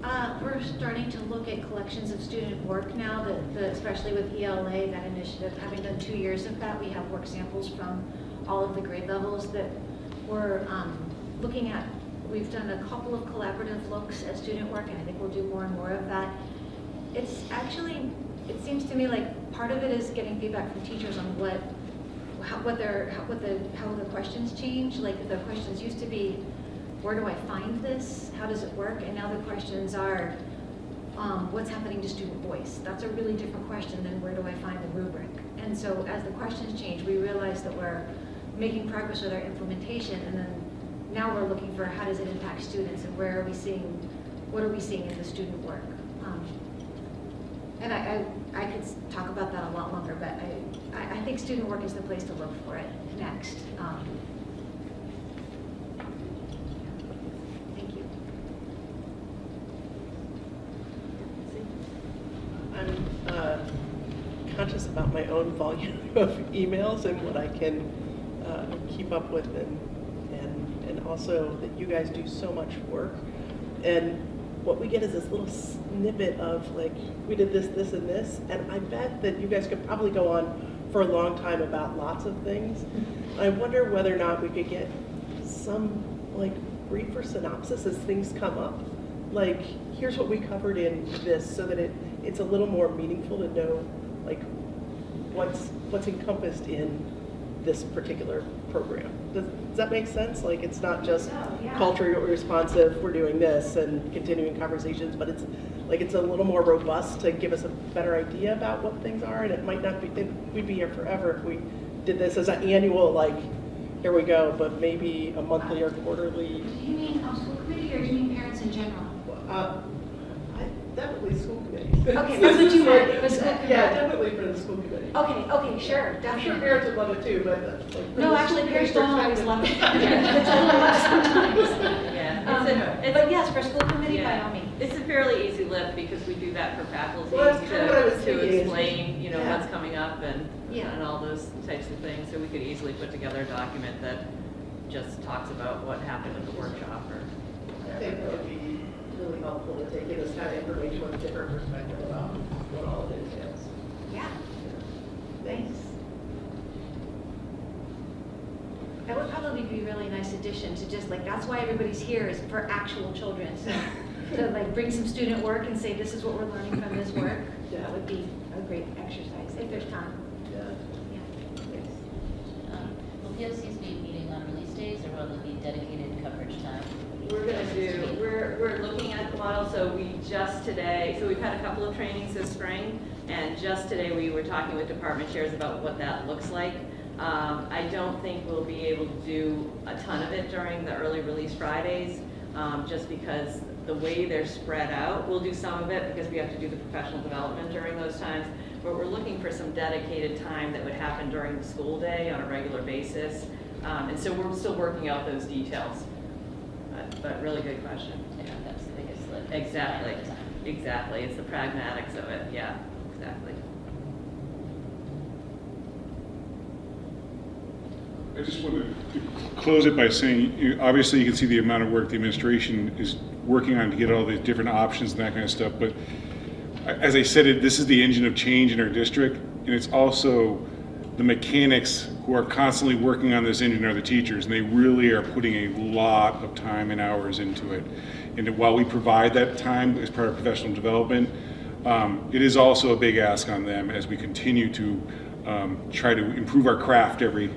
to add? We're starting to look at collections of student work now, especially with ELA, that initiative. Having done 2 years of that, we have work samples from all of the grade levels that we're looking at. We've done a couple of collaborative looks at student work, and I think we'll do more and more of that. It's actually, it seems to me like part of it is getting feedback from teachers on how the questions change. Like the questions used to be, where do I find this? How does it work? And now the questions are, what's happening to student voice? That's a really different question than where do I find the rubric? And so as the questions change, we realize that we're making progress with our implementation, and then now we're looking for how does it impact students and what are we seeing in the student work. And I could talk about that a lot longer, but I think student work is the place to look for it next. Thank you. conscious about my own volume of emails and what I can keep up with, and also that you guys do so much work. And what we get is this little snippet of like, we did this, this, and this, and I bet that you guys could probably go on for a long time about lots of things. I wonder whether or not we could get some like briefer synopsis as things come up. Like, here's what we covered in this, so that it's a little more meaningful to know like what's encompassed in this particular program. Does that make sense? Like, it's not just culturally responsive, we're doing this and continuing conversations, but it's like it's a little more robust to give us a better idea about what things are, and it might not be, we'd be here forever if we did this as an annual, like, here we go, but maybe a monthly or quarterly. Do you mean school committee, or do you mean parents in general? Definitely school committee. Okay, that's what you want, for school committee. Yeah, definitely for the school committee. Okay, sure, I'm definitely. sure parents would love it too, but. Like, No, actually, parents don't always love it. It's a little much sometimes. Yeah, But yes, for school committee, by all means. It's a fairly easy lift because we do that for faculty Well, that's kind of what I was to thinking. explain, you know, Yeah. what's coming up and all those types of things. So we could easily put together a document that just talks about what happened at the workshop or I think that would be really helpful to take in this kind of information with a different perspective about what all it entails. Yeah. Thanks. That would probably be a really nice addition to just like, that's why everybody's here, is for actual children. So to like bring some student work and say, this is what we're learning from this work, that would be a great exercise, if there's time. Will POCs be meeting on release days, or will it be dedicated coverage time? We're looking at the model, so we just today, so we've had a couple of trainings this spring, and just today we were talking with department chairs about what that looks like. I don't think we'll be able to do a ton of it during the early release Fridays, just because the way they're spread out. We'll do some of it because we have to do the professional development during those times, but we're looking for some dedicated time that would happen during the school day on a regular basis. And so we're still working out those details. But really good question. Yeah, that's the biggest lift. Exactly. Exactly. It's the pragmatics of it. Yeah, exactly. I just wanted to close it by saying, obviously you can see the amount of work the administration is working on to get all these different options and that kind of stuff, but as I said, this is the engine of change in our district, and it's also the mechanics who are constantly working on this engine are the teachers, and they really are putting a lot of time and hours into it. And while we provide that time as part of professional development, it is also a big ask on them as we continue to try to improve our craft every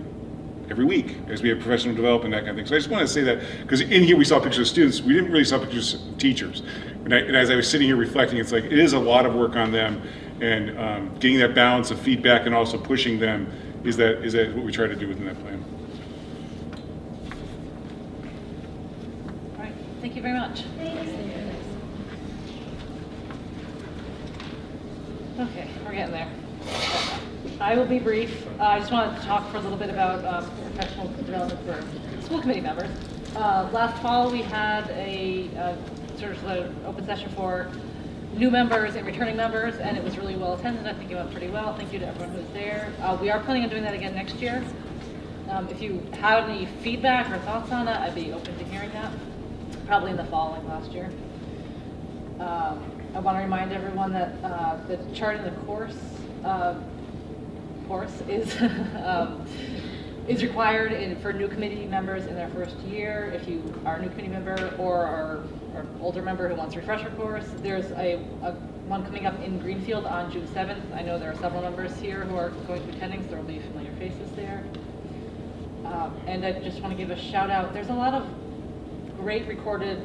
week as we have professional development, that kind of thing. So I just want to say that, because in here we saw pictures of students, we didn't really saw pictures of teachers. And as I was sitting here reflecting, it's like, it is a lot of work on them, and getting that balance of feedback and also pushing them is that what we try to do within that plan. All right, thank you very much. Okay, we're getting there. I will be brief. I just wanted to talk for a little bit about professional development for school committee members. Last fall, we had a sort of an open session for new members and returning members, and it was really well attended. I think it went pretty well. Thank you to everyone who was there. We are planning on doing that again next year. If you have any feedback or thoughts on it, I'd be open to hearing that, probably in the fall like last year. I want to remind everyone that the chart in the course is required for new committee members in their first year. If you are a new committee member or are an older member who wants a refresher course, there's a one coming up in Greenfield on June 7th. I know there are several members here who are going to be attending, so there will be familiar faces there. And I just want to give a shout out. There's a lot of great recorded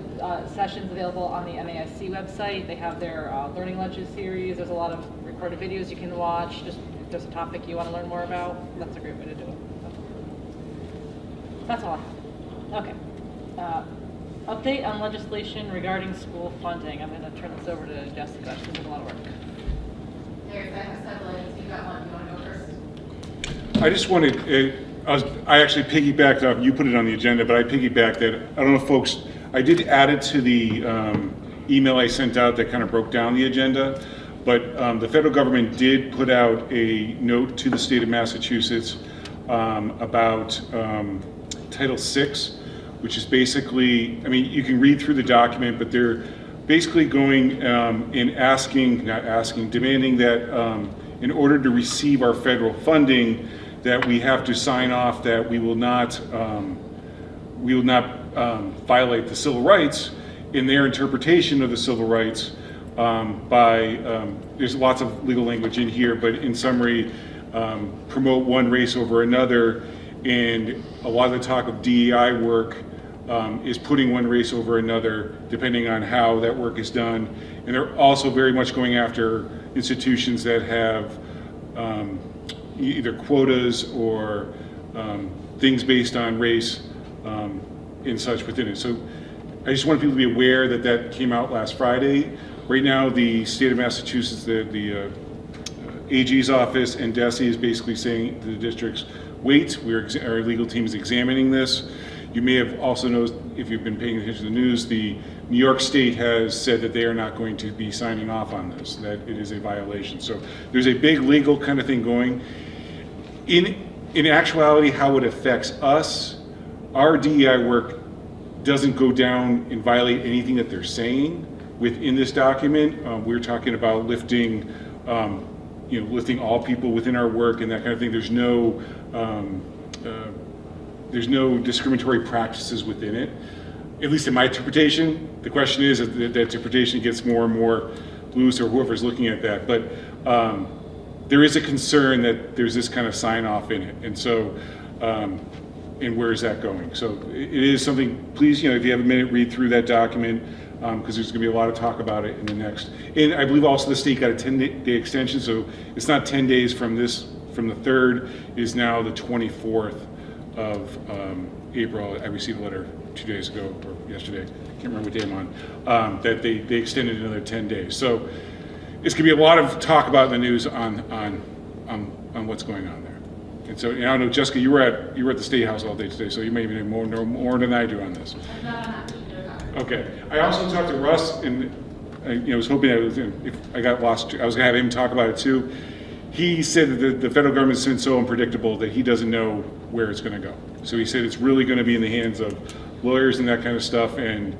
sessions available on the MASC website. They have their Learning Lunches series. There's a lot of recorded videos you can watch. Just if there's a topic you want to learn more about, that's a great way to do it. That's all I have. Okay. Update on legislation regarding school funding. I'm going to turn this over to Jessica. She's doing a lot of work. There's several items. You got one. You want to go first? I just wanted, I actually piggybacked off, you put it on the agenda, but I piggybacked that. I don't know if folks, I did add it to the email I sent out that kind of broke down the agenda. But the federal government did put out a note to the state of Massachusetts about Title VI, which is basically, I mean, you can read through the document, but they're basically going and demanding that in order to receive our federal funding, that we have to sign off that we will not violate the civil rights in their interpretation of the civil rights there's lots of legal language in here, but in summary, promote one race over another, and a lot of the talk of DEI work is putting one race over another, depending on how that work is done. And they're also very much going after institutions that have either quotas or things based on race and such within it. So I just want people to be aware that that came out last Friday. Right now, the state of Massachusetts, the AG's office and DESE is basically saying to the districts, wait, our legal team is examining this. You may have also noticed, if you've been paying attention to the news, the New York State has said that they are not going to be signing off on this, that it is a violation. So there's a big legal kind of thing going. In actuality, how it affects us, our DEI work doesn't go down and violate anything that they're saying within this document. We're talking about lifting, lifting all people within our work and that kind of thing. There's no discriminatory practices within it, at least in my interpretation. The question is that that interpretation gets more and more loose, or whoever's looking at that. But there is a concern that there's this kind of sign off in it, and so. And where is that going? So it is something, please, if you have a minute, read through that document, because there's going to be a lot of talk about it in the next. And I believe also the state got a 10-day extension, so it's not 10 days from the 3rd, it is now the 24th of April. I received a letter 2 days ago, or yesterday, I can't remember what day I'm on, that they extended another 10 days. So it's going to be a lot of talk about in the news on what's going on there. And so, I don't know, Jessica, you were at the State House all day today, so you may even know more than I do on this. Okay. I also talked to Russ, and I was hoping if I got lost, I was going to have him talk about it too. He said that the federal government's been so unpredictable that he doesn't know where it's going to go. So he said it's really going to be in the hands of lawyers and that kind of stuff, and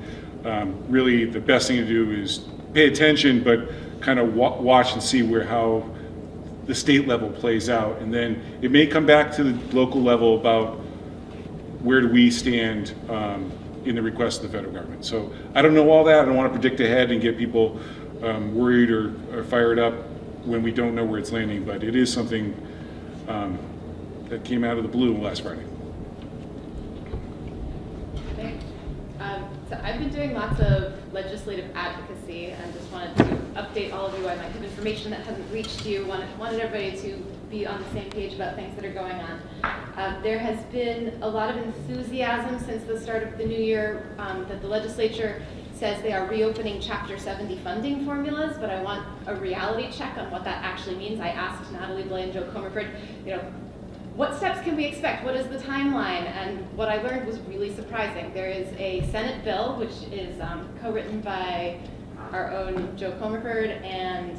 really the best thing to do is pay attention, but kind of watch and see how the state level plays out, and then it may come back to the local level about where do we stand in the request of the federal government. So I don't know all that. I don't want to predict ahead and get people worried or fired up when we don't know where it's landing, but it is something that came out of the blue last Friday. So I've been doing lots of legislative advocacy and just wanted to update all of you. I might have information that hasn't reached you. Wanted everybody to be on the same page about things that are going on. There has been a lot of enthusiasm since the start of the new year that the legislature says they are reopening Chapter 70 funding formulas, but I want a reality check on what that actually means. I asked Natalie Blay and Joe Comerford, what steps can we expect? What is the timeline? And what I learned was really surprising. There is a Senate bill, which is co-written by our own Joe Comerford and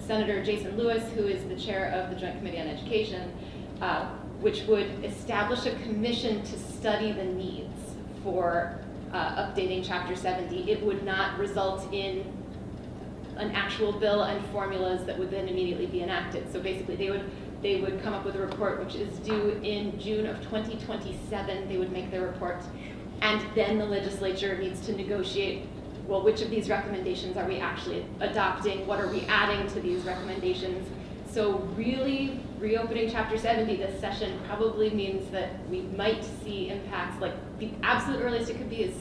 Senator Jason Lewis, who is the chair of the Joint Committee on Education, which would establish a commission to study the needs for updating Chapter 70. It would not result in an actual bill and formulas that would then immediately be enacted. So basically they would come up with a report which is due in June of 2027. They would make their report, and then the legislature needs to negotiate, well, which of these recommendations are we actually adopting? What are we adding to these recommendations? So really, reopening Chapter 70 this session probably means that we might see impacts, like the absolute earliest it could be is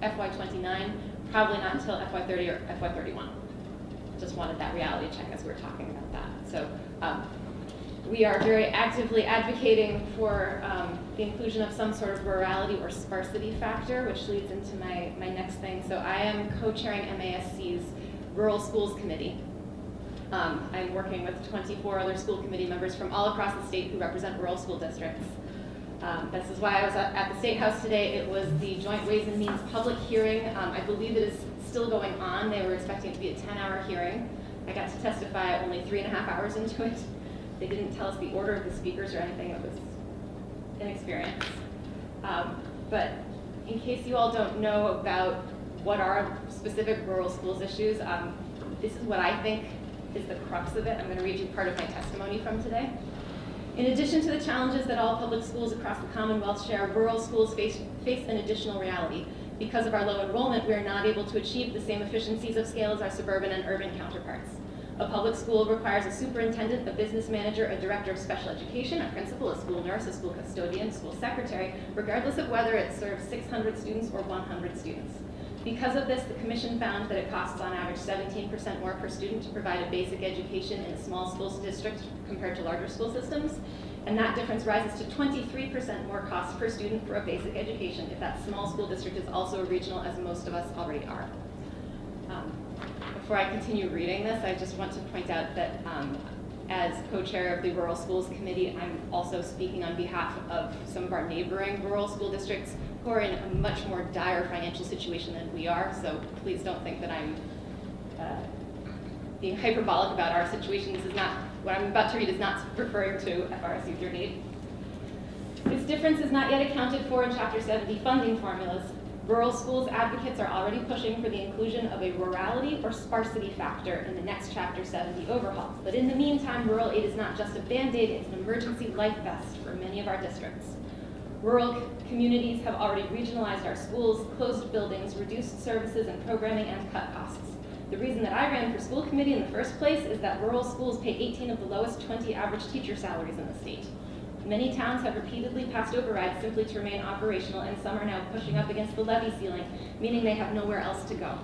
FY29, probably not until FY30 or FY31. Just wanted that reality check as we were talking about that. So we are very actively advocating for the inclusion of some sort of rurality or sparsity factor, which leads into my next thing. So I am co-chairing MASC's Rural Schools Committee. I'm working with 24 other school committee members from all across the state who represent rural school districts. This is why I was at the State House today. It was the Joint Ways and Means public hearing. I believe it is still going on. They were expecting it to be a 10-hour hearing. I got to testify only 3.5 hours into it. They didn't tell us the order of the speakers or anything. It was inexperience. But in case you all don't know about what are specific rural schools issues, this is what I think is the crux of it. I'm going to read you part of my testimony from today. In addition to the challenges that all public schools across the Commonwealth share, rural schools face an additional reality. Because of our low enrollment, we are not able to achieve the same efficiencies of scale as our suburban and urban counterparts. A public school requires a superintendent, a business manager, a director of special education, a principal, a school nurse, a school custodian, a school secretary, regardless of whether it serves 600 students or 100 students. Because of this, the Commission found that it costs on average 17% more per student to provide a basic education in a small school district compared to larger school systems, and that difference rises to 23% more cost per student for a basic education if that small school district is also a regional, as most of us already are. Before I continue reading this, I just want to point out that as co-chair of the Rural Schools Committee, I'm also speaking on behalf of some of our neighboring rural school districts who are in a much more dire financial situation than we are, so please don't think that I'm being hyperbolic about our situation. This is not, what I'm about to read is not referring to FRSU Dear Need. This difference is not yet accounted for in Chapter 70 funding formulas. Rural schools advocates are already pushing for the inclusion of a rurality or sparsity factor in the next Chapter 70 overhaul. But in the meantime, rural aid is not just a Band-Aid, it's an emergency life vest for many of our districts. Rural communities have already regionalized our schools, closed buildings, reduced services and programming, and cut costs. The reason that I ran for school committee in the first place is that rural schools pay 18 of the lowest 20 average teacher salaries in the state. Many towns have repeatedly passed overrides simply to remain operational, and some are now pushing up against the levy ceiling, meaning they have nowhere else to go.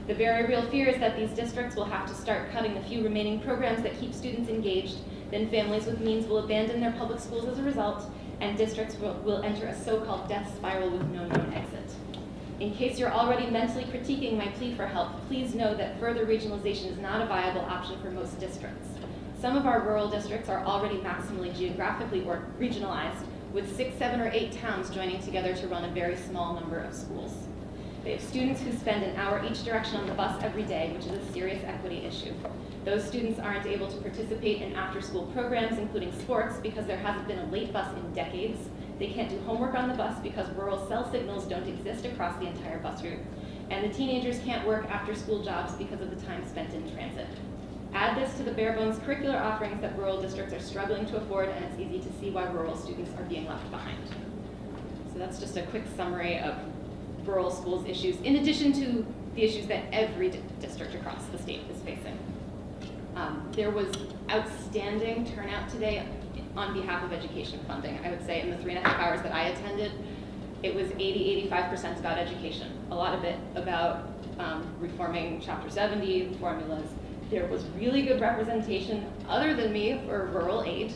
The very real fear is that these districts will have to start cutting the few remaining programs that keep students engaged, then families with means will abandon their public schools as a result, and districts will enter a so-called death spiral with no known exit. In case you're already mentally critiquing my plea for help, please know that further regionalization is not a viable option for most districts. Some of our rural districts are already maximally geographically or regionalized, with 6, 7, or 8 towns joining together to run a very small number of schools. They have students who spend an hour each direction on the bus every day, which is a serious equity issue. Those students aren't able to participate in after-school programs, including sports, because there hasn't been a late bus in decades. They can't do homework on the bus because rural cell signals don't exist across the entire bus route. And the teenagers can't work after-school jobs because of the time spent in transit. Add this to the bare-bones curricular offerings that rural districts are struggling to afford, and it's easy to see why rural students are being left behind. So that's just a quick summary of rural schools issues, in addition to the issues that every district across the state is facing. There was outstanding turnout today on behalf of education funding. I would say in the 3.5 hours that I attended, it was 80–85% about education. A lot of it about reforming Chapter 70 formulas. There was really good representation, other than me, for rural aid.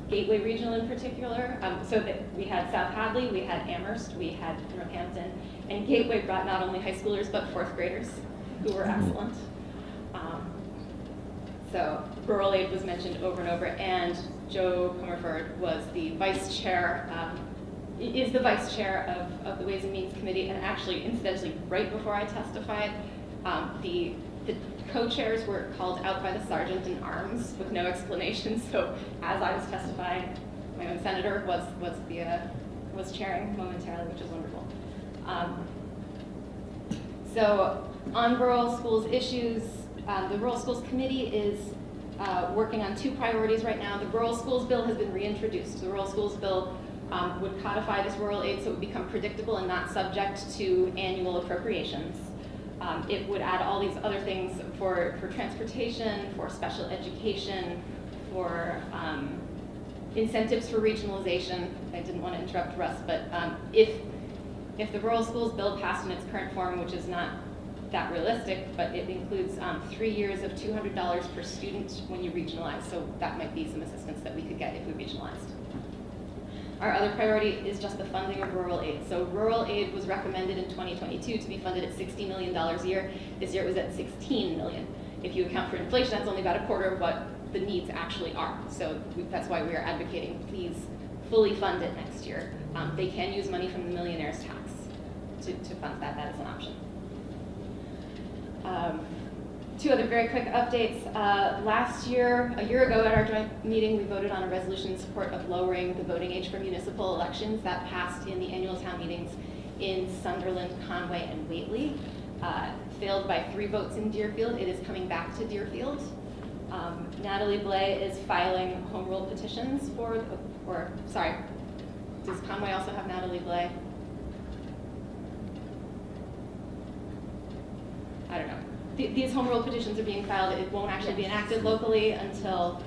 Gateway Regional in particular, so that we had South Hadley, we had Amherst, we had Northampton, and Gateway brought not only high schoolers but 4th graders who were excellent. So rural aid was mentioned over and over, and Joe Comerford was the vice chair, is the vice chair of the Ways and Means Committee, and actually, incidentally, right before I testified, the co-chairs were called out by the sergeant in arms with no explanation. So as I was testifying, my own senator was chairing momentarily, which is wonderful. So on rural schools issues, the Rural Schools Committee is working on 2 priorities right now. The Rural Schools Bill has been reintroduced. The Rural Schools Bill would codify this rural aid so it would become predictable and not subject to annual appropriations. It would add all these other things for transportation, for special education, for incentives for regionalization. I didn't want to interrupt Russ, but if the Rural Schools Bill passed in its current form, which is not that realistic, but it includes 3 years of $200 per student when you regionalize, so that might be some assistance that we could get if we regionalized. Our other priority is just the funding of rural aid. So rural aid was recommended in 2022 to be funded at $60 million a year. This year it was at $16 million. If you account for inflation, that's only about a quarter of what the needs actually are. So that's why we are advocating, please fully fund it next year. They can use money from the millionaire's tax to fund that. That is an option. Two other very quick updates. A year ago at our joint meeting, we voted on a resolution in support of lowering the voting age for municipal elections. That passed in the annual town meetings in Sunderland, Conway, and Whately. Failed by 3 votes in Deerfield. It is coming back to Deerfield. Natalie Blais is filing home rule petitions does Conway also have Natalie Blais? I don't know. These home rule petitions are being filed. It won't actually be enacted locally until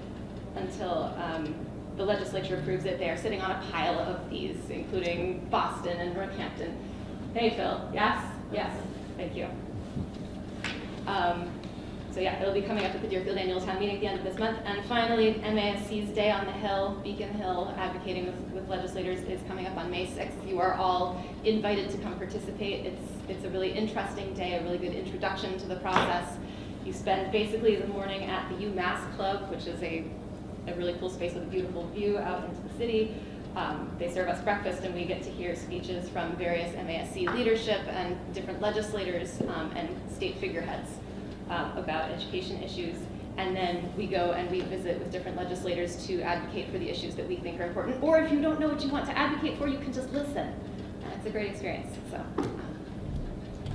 the legislature approves it. They are sitting on a pile of these, including Boston and Northampton. Hey, Phil. Yes? Yes. Thank you. So yeah, it'll be coming up at the Deerfield Annual Town Meeting at the end of this month. And finally, MASC's Day on the Hill, Beacon Hill, advocating with legislators, is coming up on May 6th. You are all invited to come participate. It's a really interesting day, a really good introduction to the process. You spend basically the morning at the UMass Club, which is a really cool space with a beautiful view out into the city. They serve us breakfast, and we get to hear speeches from various MASC leadership and different legislators and state figureheads about education issues. And then we go and we visit with different legislators to advocate for the issues that we think are important. Or if you don't know what you want to advocate for, you can just listen. It's a great experience. So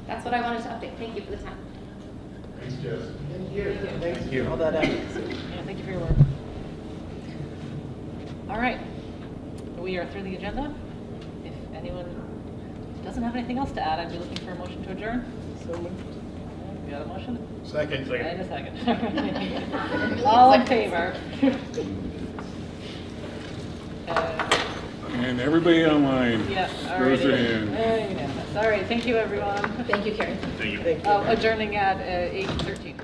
that's what I wanted to update. Thank you for the time. Thanks, Jess. Thank you. Thanks for all that advocacy. Yeah, thank you for your work. All right, we are through the agenda. If anyone doesn't have anything else to add, I'd be looking for a motion to adjourn. So moved. You got a motion? Second. And a second. All in favor? And everybody online Yeah, all raise right. their hand. Unanimous. All right, thank you, everyone. Thank you, Karen. Thank you. Thank you. Adjourning at 8:13.